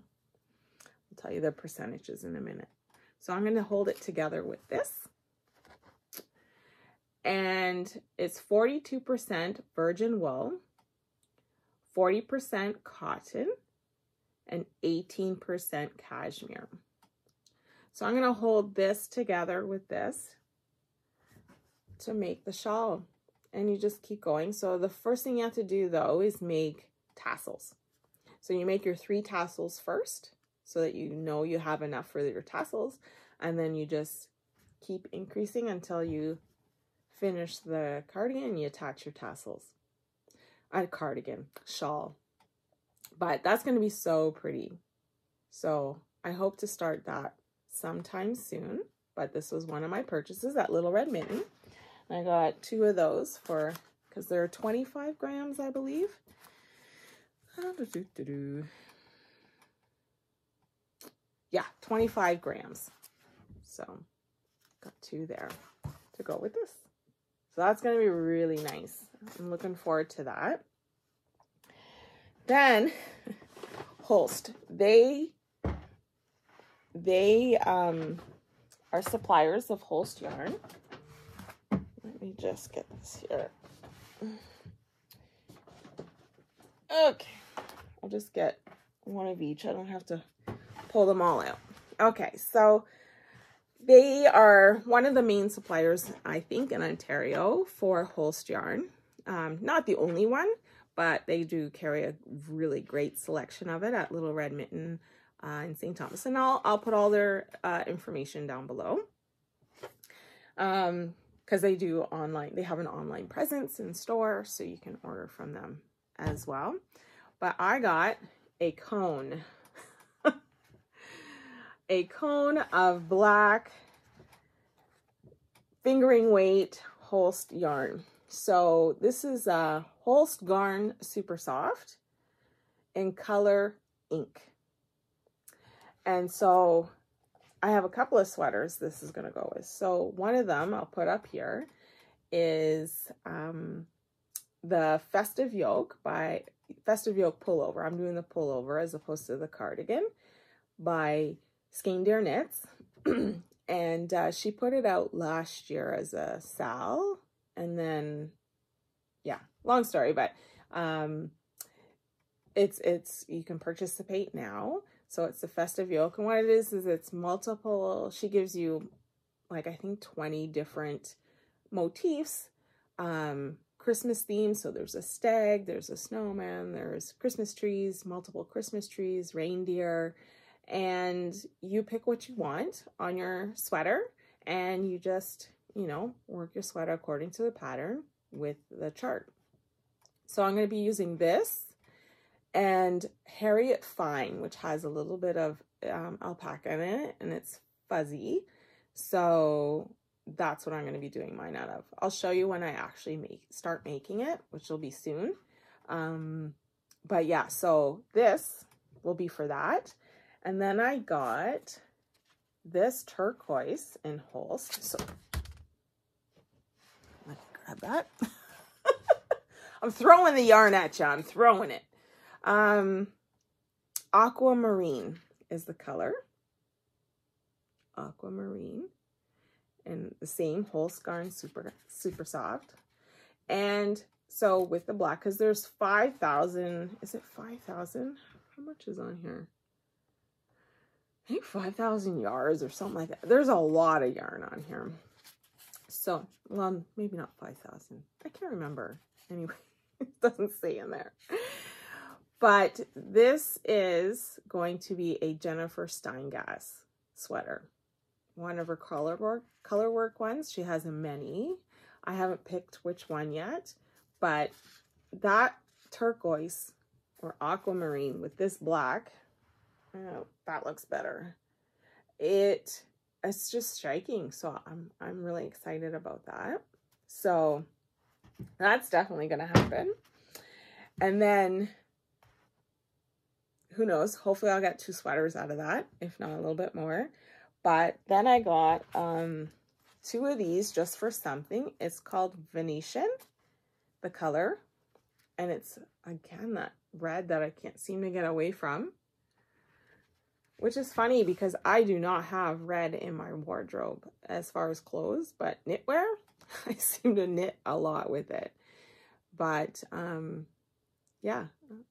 I'll tell you the percentages in a minute. So I'm going to hold it together with this. And it's 42% virgin wool, 40% cotton, and 18% cashmere. So I'm going to hold this together with this to make the shawl. And you just keep going. So the first thing you have to do, though, is make tassels. So you make your 3 tassels first so that you know you have enough for your tassels. And then you just keep increasing until you finish the cardigan and you attach your tassels. A cardigan, shawl. But that's going to be so pretty. So I hope to start that sometime soon. But this was one of my purchases at Little Red Mitten. I got 2 of those because they're 25 grams, I believe. Yeah, 25 grams. So got 2 there to go with this. So that's going to be really nice. I'm looking forward to that. Then Holst, they are suppliers of Holst yarn. Let me just get this here. Okay, I'll just get one of each. I don't have to pull them all out. Okay, so they are one of the main suppliers, I think, in Ontario for Holst yarn. Not the only one, but they do carry a really great selection of it at Little Red Mitten in St. Thomas. And I'll put all their information down below. Because they do online, they have an online presence in store, so you can order from them as well. But I got a cone, a cone of black fingering weight Holst yarn. So this is a Holst Garn Super Soft in color ink. And so I have a couple of sweaters this is going to go with. So one of them I'll put up here is the Festive Yoke by Festive Yoke Pullover. I'm doing the pullover as opposed to the cardigan by Skein-Deer Knits. And she put it out last year as a sal. And then, yeah, long story, but it's you can participate now. So it's the Festive Yoke, and what it is it's multiple. She gives you like I think 20 different motifs, Christmas themes. So there's a stag, there's a snowman, there's Christmas trees, multiple Christmas trees, reindeer, and you pick what you want on your sweater, and you just work your sweater according to the pattern with the chart. So I'm going to be using this and Harriet Fine, which has a little bit of alpaca in it, and it's fuzzy. So that's what I'm going to be doing mine out of. I'll show you when I actually start making it, which will be soon. But yeah, so this will be for that. And then I got this turquoise in Holst. So let me grab that. I'm throwing the yarn at you. I'm throwing it. Aquamarine is the color. Aquamarine. And the same Holst yarn, super soft. And so with the black, because there's 5,000, is it 5,000? How much is on here? I think 5,000 yards or something like that. There's a lot of yarn on here. So, well, maybe not 5,000. I can't remember. Anyway, it doesn't say in there. But this is going to be a Jennifer Steingass sweater. One of her color work ones. She has many. I haven't picked which one yet, but that turquoise or aquamarine with this black, oh, that looks better. It's just striking. So I'm really excited about that. So that's definitely going to happen. And then who knows, hopefully I'll get 2 sweaters out of that, if not a little bit more. But then I got 2 of these just for something. It's called Venetian, the color. And it's, again, that red that I can't seem to get away from. Which is funny because I do not have red in my wardrobe as far as clothes. But knitwear, I seem to knit a lot with it. But, yeah,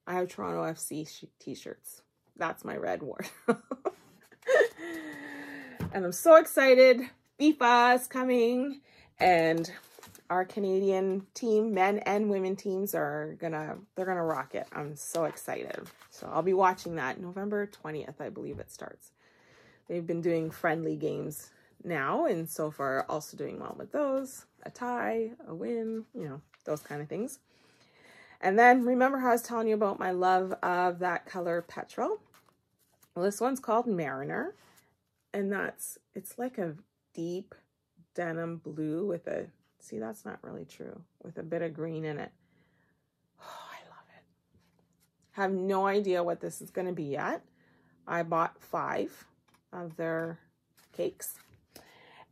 I have Toronto FC t-shirts. That's my red wardrobe. And I'm so excited. FIFA is coming, and our Canadian team, men and women teams, they're gonna rock it. I'm so excited. So I'll be watching that November 20th, I believe it starts. They've been doing friendly games now, and so far also doing well with those. A tie, a win, you know, those kind of things. And then remember how I was telling you about my love of that color Petrol? Well, this one's called Mariner. And it's like a deep denim blue with a, see, that's not really true, with a bit of green in it. Oh, I love it. Have no idea what this is going to be yet. I bought 5 of their cakes.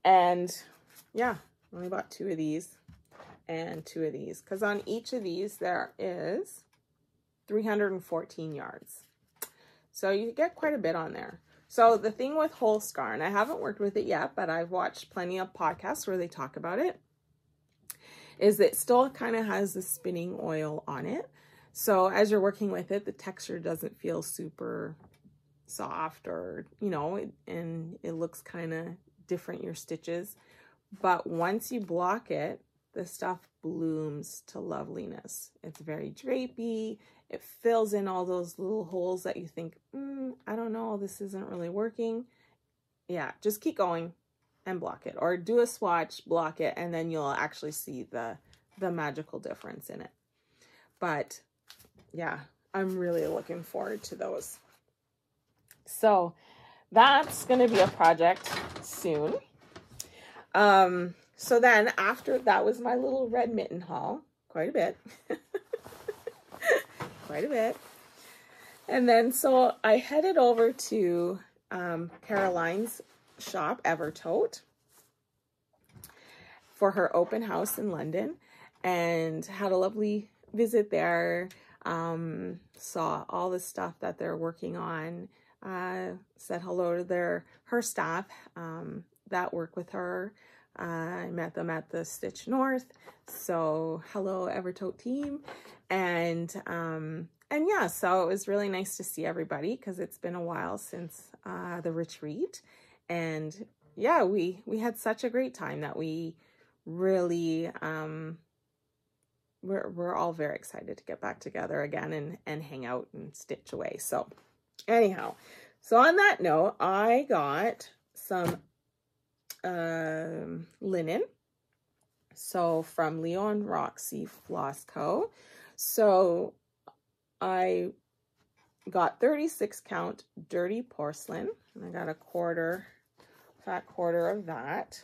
And yeah, only bought 2 of these and 2 of these. Because on each of these, there is 314 yards. So you get quite a bit on there. So the thing with Holst yarn, I haven't worked with it yet, but I've watched plenty of podcasts where they talk about it, is that it still kind of has the spinning oil on it. So as you're working with it, the texture doesn't feel super soft or, you know, and it looks kind of different, your stitches. But once you block it, the stuff blooms to loveliness. It's very drapey. It fills in all those little holes that you think, I don't know, this isn't really working. Yeah, just keep going and block it. Or do a swatch, block it, and then you'll actually see the magical difference in it. But yeah, I'm really looking forward to those. So that's going to be a project soon. So then after that was my little red mitten haul, quite a bit. Quite a bit. And then so I headed over to Caroline's shop, Evertote, for her open house in London, and had a lovely visit there. Saw all the stuff that they're working on. Said hello to her staff that work with her. I met them at the Stitch North. So hello, Evertote team. And yeah, so it was really nice to see everybody because it's been a while since the retreat. And yeah, we had such a great time that we really, we're all very excited to get back together again and hang out and stitch away. So anyhow, so on that note, I got some linen. So from Leo and Roxy Floss Co. So I got 36 count dirty porcelain, and I got a fat quarter of that.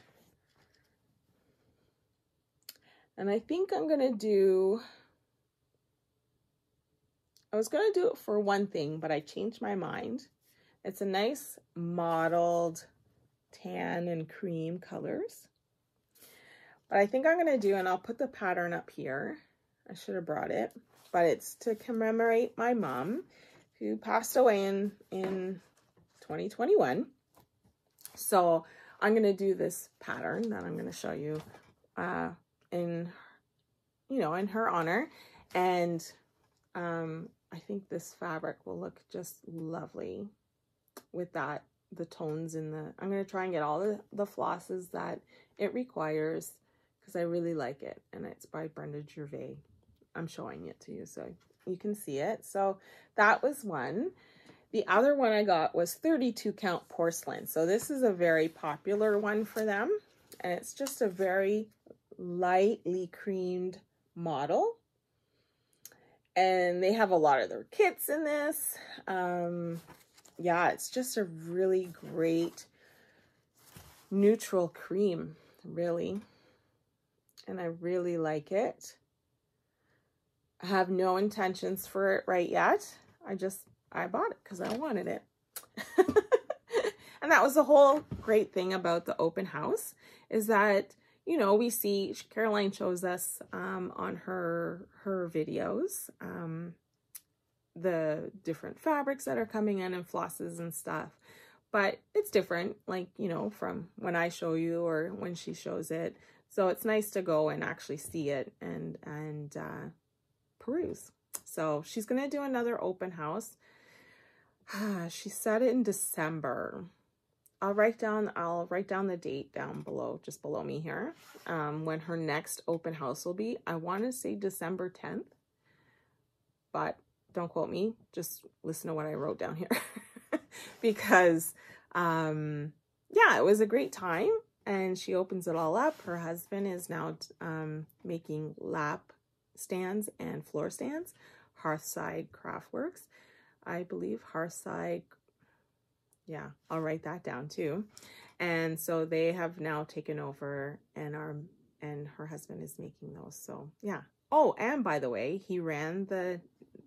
And I think I'm going to do, I was going to do it for one thing, but I changed my mind. It's a nice mottled tan and cream colors. But I think I'm going to do, and I'll put the pattern up here. I should have brought it, but it's to commemorate my mom who passed away in 2021. So I'm going to do this pattern that I'm going to show you in her honor. And I think this fabric will look just lovely with that, the tones in the, I'm going to try and get all the flosses that it requires because I really like it. And it's by Brenda Gervais. I'm showing it to you so you can see it. So that was one. The other one I got was 32 count porcelain. So this is a very popular one for them. And it's just a very lightly creamed model. And they have a lot of their kits in this. Yeah, it's just a really great neutral cream, really. And I really like it. I have no intentions for it right yet. I bought it because I wanted it. And that was the whole great thing about the open house, is that, you know, we see, Caroline shows us on her videos, the different fabrics that are coming in and flosses and stuff. But it's different, like, you know, from when I show you or when she shows it. So it's nice to go and actually see it and peruse. So she's going to do another open house. She said it in December. I'll write down the date down below, just below me here, when her next open house will be. I want to say December 10th, but don't quote me. Just listen to what I wrote down here. Because, yeah, it was a great time. And she opens it all up. Her husband is now making lap stands and floor stands. Hearthside Craftworks. I believe Hearthside. Yeah, I'll write that down too. And so they have now taken over, and her husband is making those. So yeah. Oh, and by the way, he ran the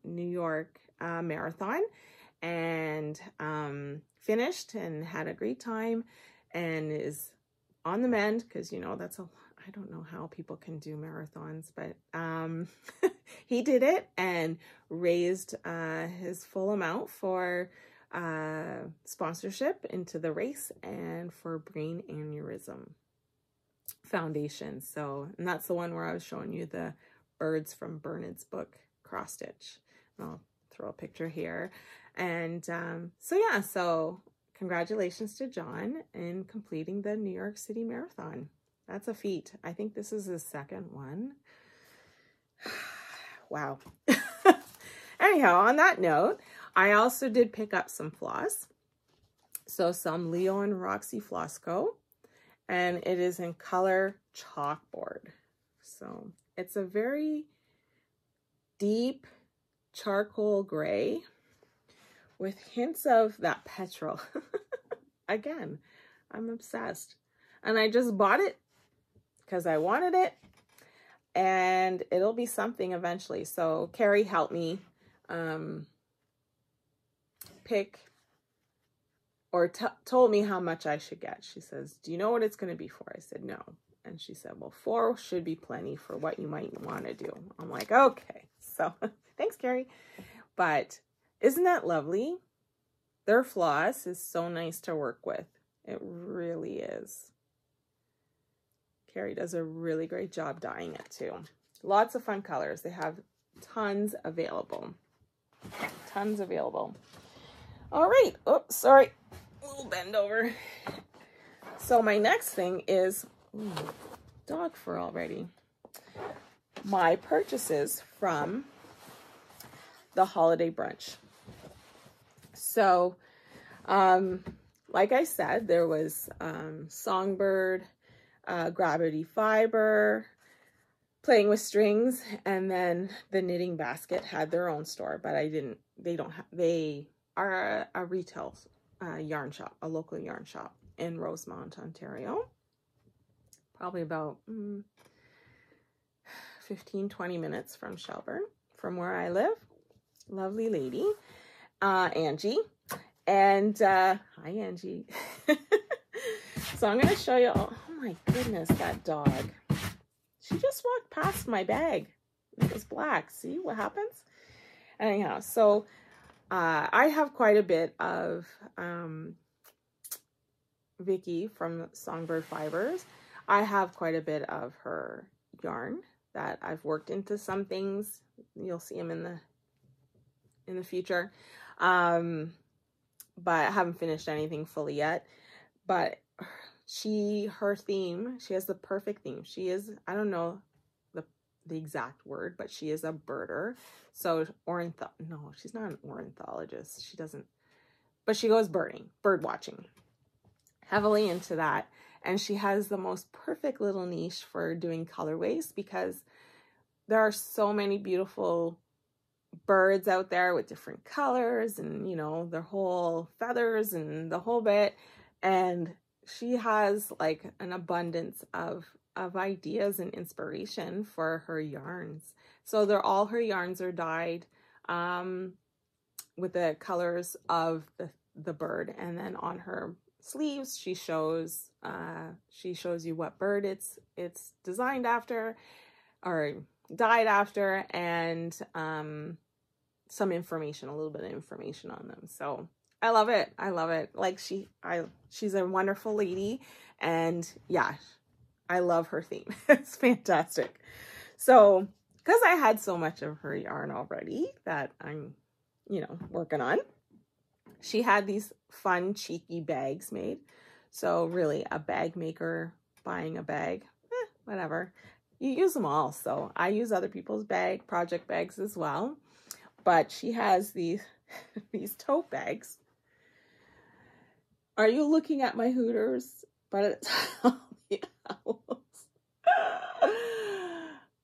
New York marathon and finished and had a great time, and is on the mend, because, you know, I don't know how people can do marathons, but he did it and raised his full amount for sponsorship into the race and for Brain Aneurysm Foundation. So, and that's the one where I was showing you the birds from Bernard's book, Cross Stitch. I'll throw a picture here. And so yeah, so congratulations to John in completing the New York City Marathon. That's a feat. I think this is his second one. Wow. Anyhow, on that note, I also did pick up some floss. So some Leo and Roxy Flossco. And it is in color chalkboard. So it's a very deep charcoal gray with hints of that petrol. Again, I'm obsessed. And I just bought it because I wanted it. And it'll be something eventually. So Carrie helped me pick, or told me how much I should get. She says, do you know what it's going to be for? I said, no. And she said, well, 4 should be plenty for what you might want to do. I'm like, okay. So thanks, Carrie. But isn't that lovely? Their floss is so nice to work with. It really is. Carrie does a really great job dyeing it too. Lots of fun colors. They have tons available. Tons available. All right. Oops, sorry. We'll bend over. So my next thing is dog fur already. My purchases from the holiday brunch. So, like I said, there was Songbird, Gravity Fiber, Playing with Strings, and then the Knitting Basket had their own store, but they are a retail yarn shop, a local yarn shop in Rosemont, Ontario. Probably about 15-20 minutes from Shelburne, from where I live. Lovely lady, Angie. And hi, Angie. So I'm going to show you. Oh my goodness, that dog. She just walked past my bag. It was black. See what happens? Anyhow, so I have quite a bit of Vicky from Songbird Fibers. I have quite a bit of her yarn that I've worked into some things. You'll see them in the future. But I haven't finished anything fully yet. But her theme, she has the perfect theme. She is, I don't know the exact word, but she is a birder. So no, she's not an ornithologist. She doesn't, but she goes bird watching, heavily into that. And she has the most perfect little niche for doing colorways, because there are so many beautiful birds out there with different colors and, you know, their whole feathers and the whole bit. And she has like an abundance of ideas and inspiration for her yarns. So all her yarns are dyed with the colors of the bird, and then on her sleeves she shows you what bird it's designed after or dyed after, and some information, a little bit of information on them. So I love it. I love it. Like she's a wonderful lady, and yeah, I love her theme. It's fantastic. So, because I had so much of her yarn already that I'm, you know, working on, she had these fun, cheeky bags made. So really, a bag maker buying a bag, whatever. You use them all. So I use other people's project bags as well. But she has these tote bags. Are you looking at my Hooters? But it's all the owls.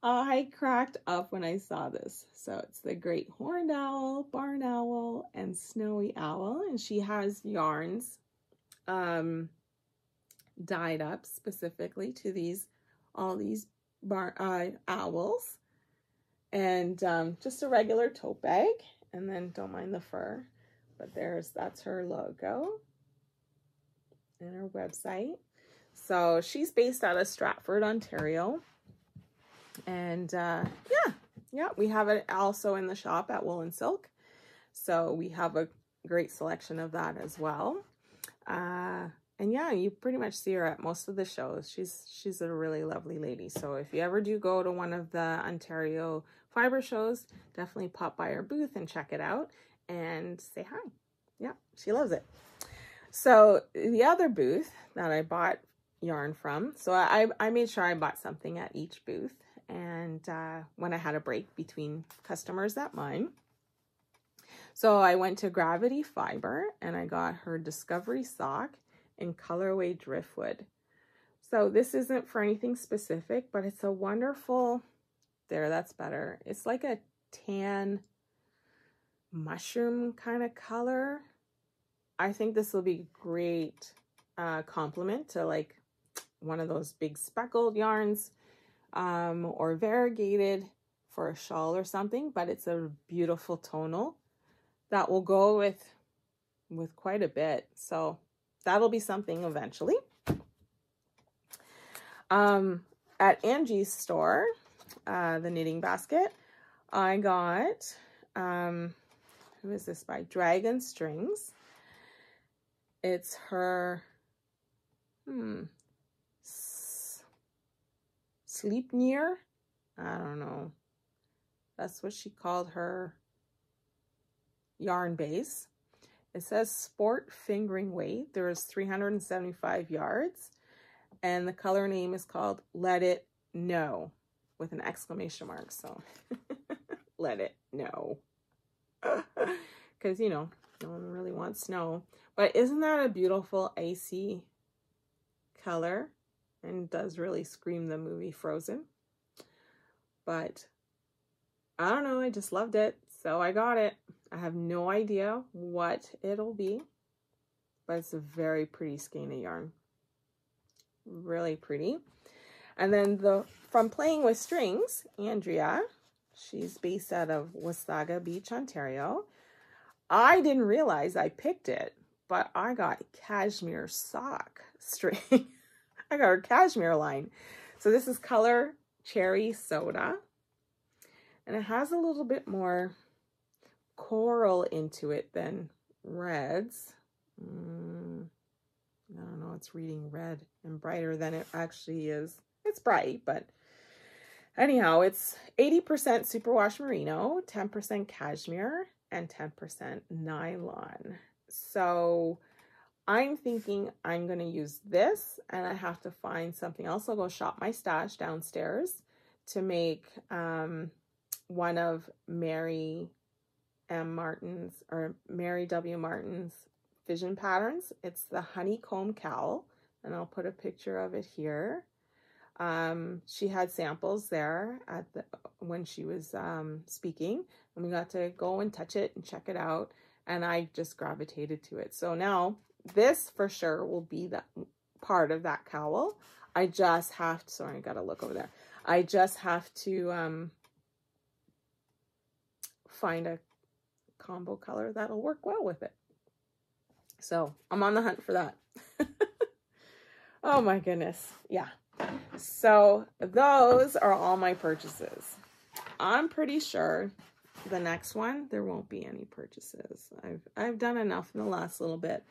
I cracked up when I saw this. So it's the great horned owl, barn owl, and snowy owl. And she has yarns dyed up specifically to all these owls. And just a regular tote bag. And then don't mind the fur. But that's her logo and her website. So she's based out of Stratford, Ontario. And yeah, we have it also in the shop at Wool and Silk. So we have a great selection of that as well. And yeah, you pretty much see her at most of the shows. She's a really lovely lady. So if you ever do go to one of the Ontario fiber shows, definitely pop by her booth and check it out and say hi. Yeah, she loves it. So the other booth that I bought yarn from, so I made sure I bought something at each booth. And when I had a break between customers at mine. So I went to Gravity Fiber and I got her Discovery Sock in colorway Driftwood. So this isn't for anything specific, but it's a wonderful, that's better. It's like a tan mushroom kind of color. I think this will be great complement to like one of those big speckled yarns or variegated for a shawl or something, but it's a beautiful tonal that will go with quite a bit. So that'll be something eventually. At Angie's store, the knitting basket, I got, who is this by? Dragon Strings. It's her, Sleep Near. I don't know. That's what she called her yarn base. It says Sport Fingering Weight. There is 375 yards. And the color name is called Let It Know with an exclamation mark. So let it know. Because, you know, no one really wants snow. But isn't that a beautiful icy color? And does really scream the movie Frozen. But I don't know, I just loved it. So I got it. I have no idea what it'll be. But it's a very pretty skein of yarn. Really pretty. And then from Playing with Strings, Andrea, she's based out of Wasaga Beach, Ontario. I didn't realize I picked it, but I got cashmere sock string. I got her cashmere line. So this is color Cherry Soda. And it has a little bit more coral into it than reds. I don't know, it's reading red and brighter than it actually is. It's bright, but anyhow, it's 80% superwash merino, 10% cashmere, and 10% nylon. So I'm thinking I'm going to use this, and I have to find something else. I'll go shop my stash downstairs to make one of Mary M. Martin's, or Mary W. Martin's vision patterns. It's the honeycomb cowl, and I'll put a picture of it here. She had samples there at when she was speaking, and we got to go and touch it and check it out, and I just gravitated to it. So now this for sure will be the part of that cowl. I just have to, sorry, I gotta look over there. I just have to find a combo color that'll work well with it. So I'm on the hunt for that. Oh my goodness. Yeah. So those are all my purchases. I'm pretty sure the next one, there won't be any purchases. I've done enough in the last little bit.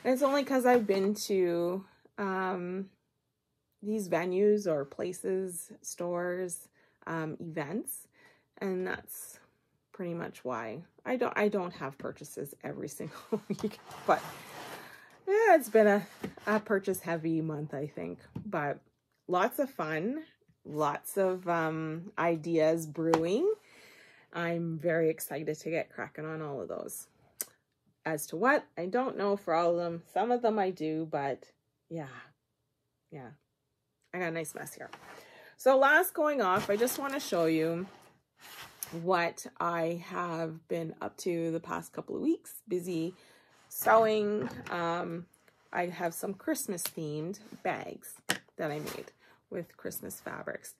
And it's only because I've been to these venues or places, stores, events, and that's pretty much why I don't have purchases every single week. But yeah, it's been a purchase heavy month, I think, but lots of fun, lots of ideas brewing. I'm very excited to get cracking on all of those. As to what, I don't know for all of them. Some of them I do, but yeah, I got a nice mess here. So last going off, I just want to show you what I have been up to the past couple of weeks. Busy sewing. I have some Christmas themed bags that I made with Christmas fabrics.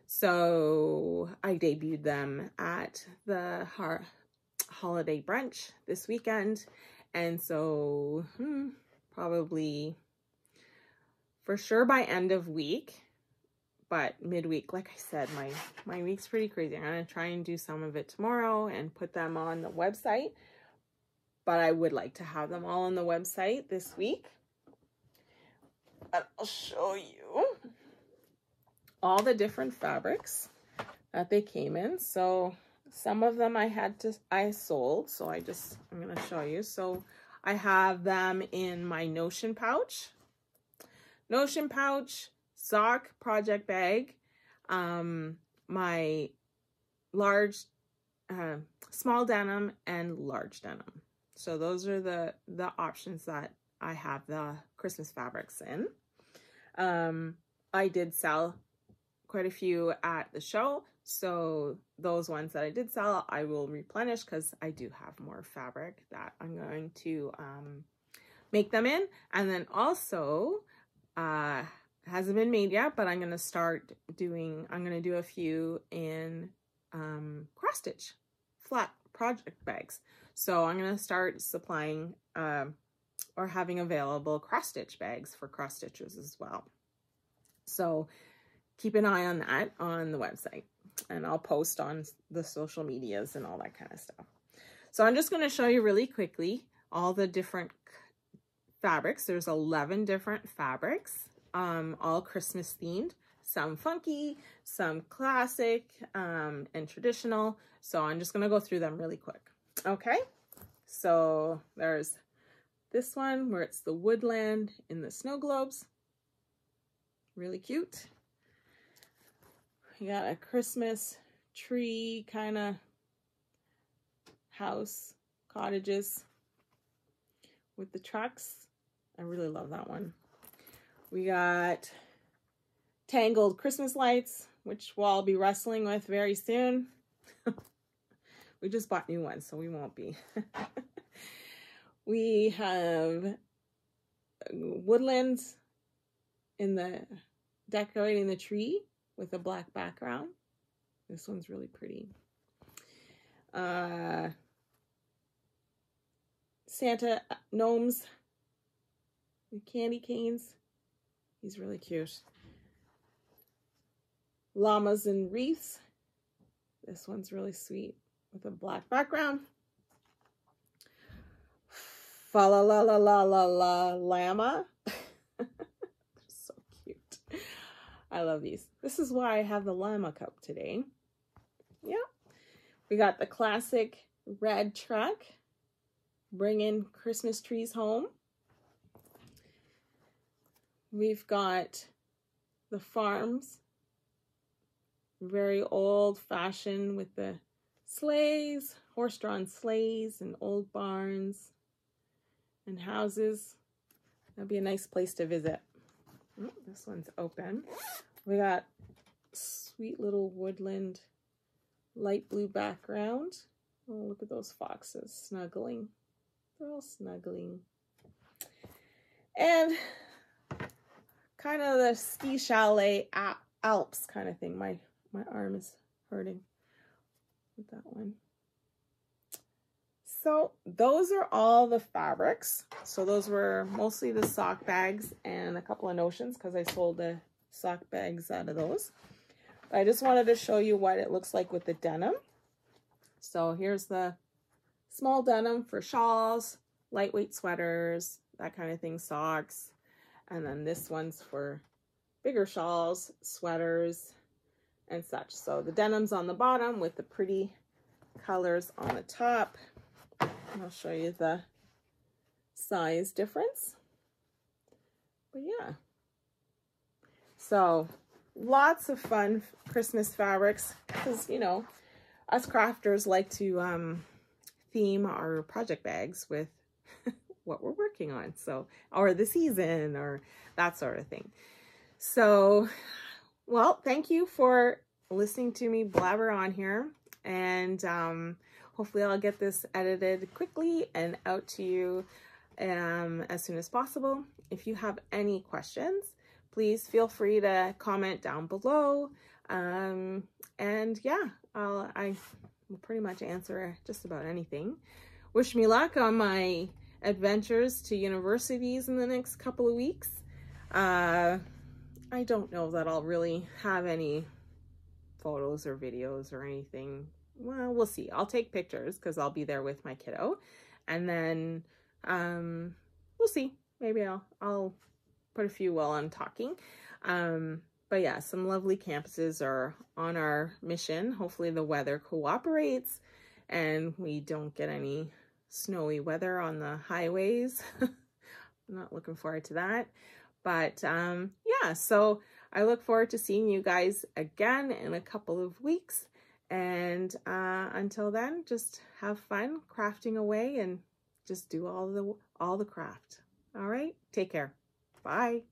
So I debuted them at the holiday brunch this weekend. And so probably for sure by end of week, but midweek, like I said, my week's pretty crazy. I'm going to try and do some of it tomorrow and put them on the website. But I would like to have them all on the website this week. But I'll show you all the different fabrics that they came in. So some of them I sold. So I'm going to show you. So I have them in my Notion pouch, sock project bag, my large, small denim, and large denim. So those are the options that I have the Christmas fabrics in. I did sell quite a few at the show. So those ones that I did sell, I will replenish because I do have more fabric that I'm going to make them in. And then also, hasn't been made yet, but I'm going to do a few in cross stitch flat project bags. So I'm going to start supplying or having available cross stitch bags for cross stitchers as well. So keep an eye on that on the website, and I'll post on the social medias and all that kind of stuff. So I'm just going to show you really quickly all the different fabrics. There's 11 different fabrics, all Christmas themed, some funky, some classic, and traditional. So I'm just going to go through them really quick. Okay, so there's this one where it's the woodland in the snow globes. Really cute. You got a Christmas tree kind of house, cottages with the trucks. I really love that one. We got tangled Christmas lights, which we'll be wrestling with very soon. We just bought new ones, so we won't be. We have woodlands in the decorating the tree with a black background. This one's really pretty. Santa gnomes with candy canes. He's really cute. Llamas and wreaths. This one's really sweet with a black background. Fa la la la la la la llama. So cute. I love these. This is why I have the llama cup today. Yeah. We got the classic red truck bringing Christmas trees home. We've got the farms, very old-fashioned with the sleighs, horse-drawn sleighs and old barns and houses. That'd be a nice place to visit. Oh, this one's open. We got sweet little woodland, light blue background. Oh, look at those foxes snuggling. They're all snuggling. And kind of the ski chalet Alps kind of thing. My arm is hurting with that one. So those are all the fabrics. So those were mostly the sock bags and a couple of notions because I sold the sock bags out of those. But I just wanted to show you what it looks like with the denim. So here's the small denim for shawls, lightweight sweaters, that kind of thing, socks. And then this one's for bigger shawls, sweaters, and such. So the denim's on the bottom with the pretty colors on the top. And I'll show you the size difference. But yeah. So lots of fun Christmas fabrics because, you know, us crafters like to theme our project bags with what we're working on, so, or the season or that sort of thing. So, well, thank you for listening to me blabber on here, and hopefully I'll get this edited quickly and out to you as soon as possible. If you have any questions, please feel free to comment down below, and yeah, I will pretty much answer just about anything. Wish me luck on my adventures to universities in the next couple of weeks. I don't know that I'll really have any photos or videos or anything. Well, we'll see. I'll take pictures because I'll be there with my kiddo, and then we'll see. Maybe I'll put a few while I'm talking. But yeah, some lovely campuses are on our mission. Hopefully the weather cooperates and we don't get any snowy weather on the highways. I'm not looking forward to that. But yeah, so I look forward to seeing you guys again in a couple of weeks. And until then, just have fun crafting away and just do all the craft. All right, take care. Bye.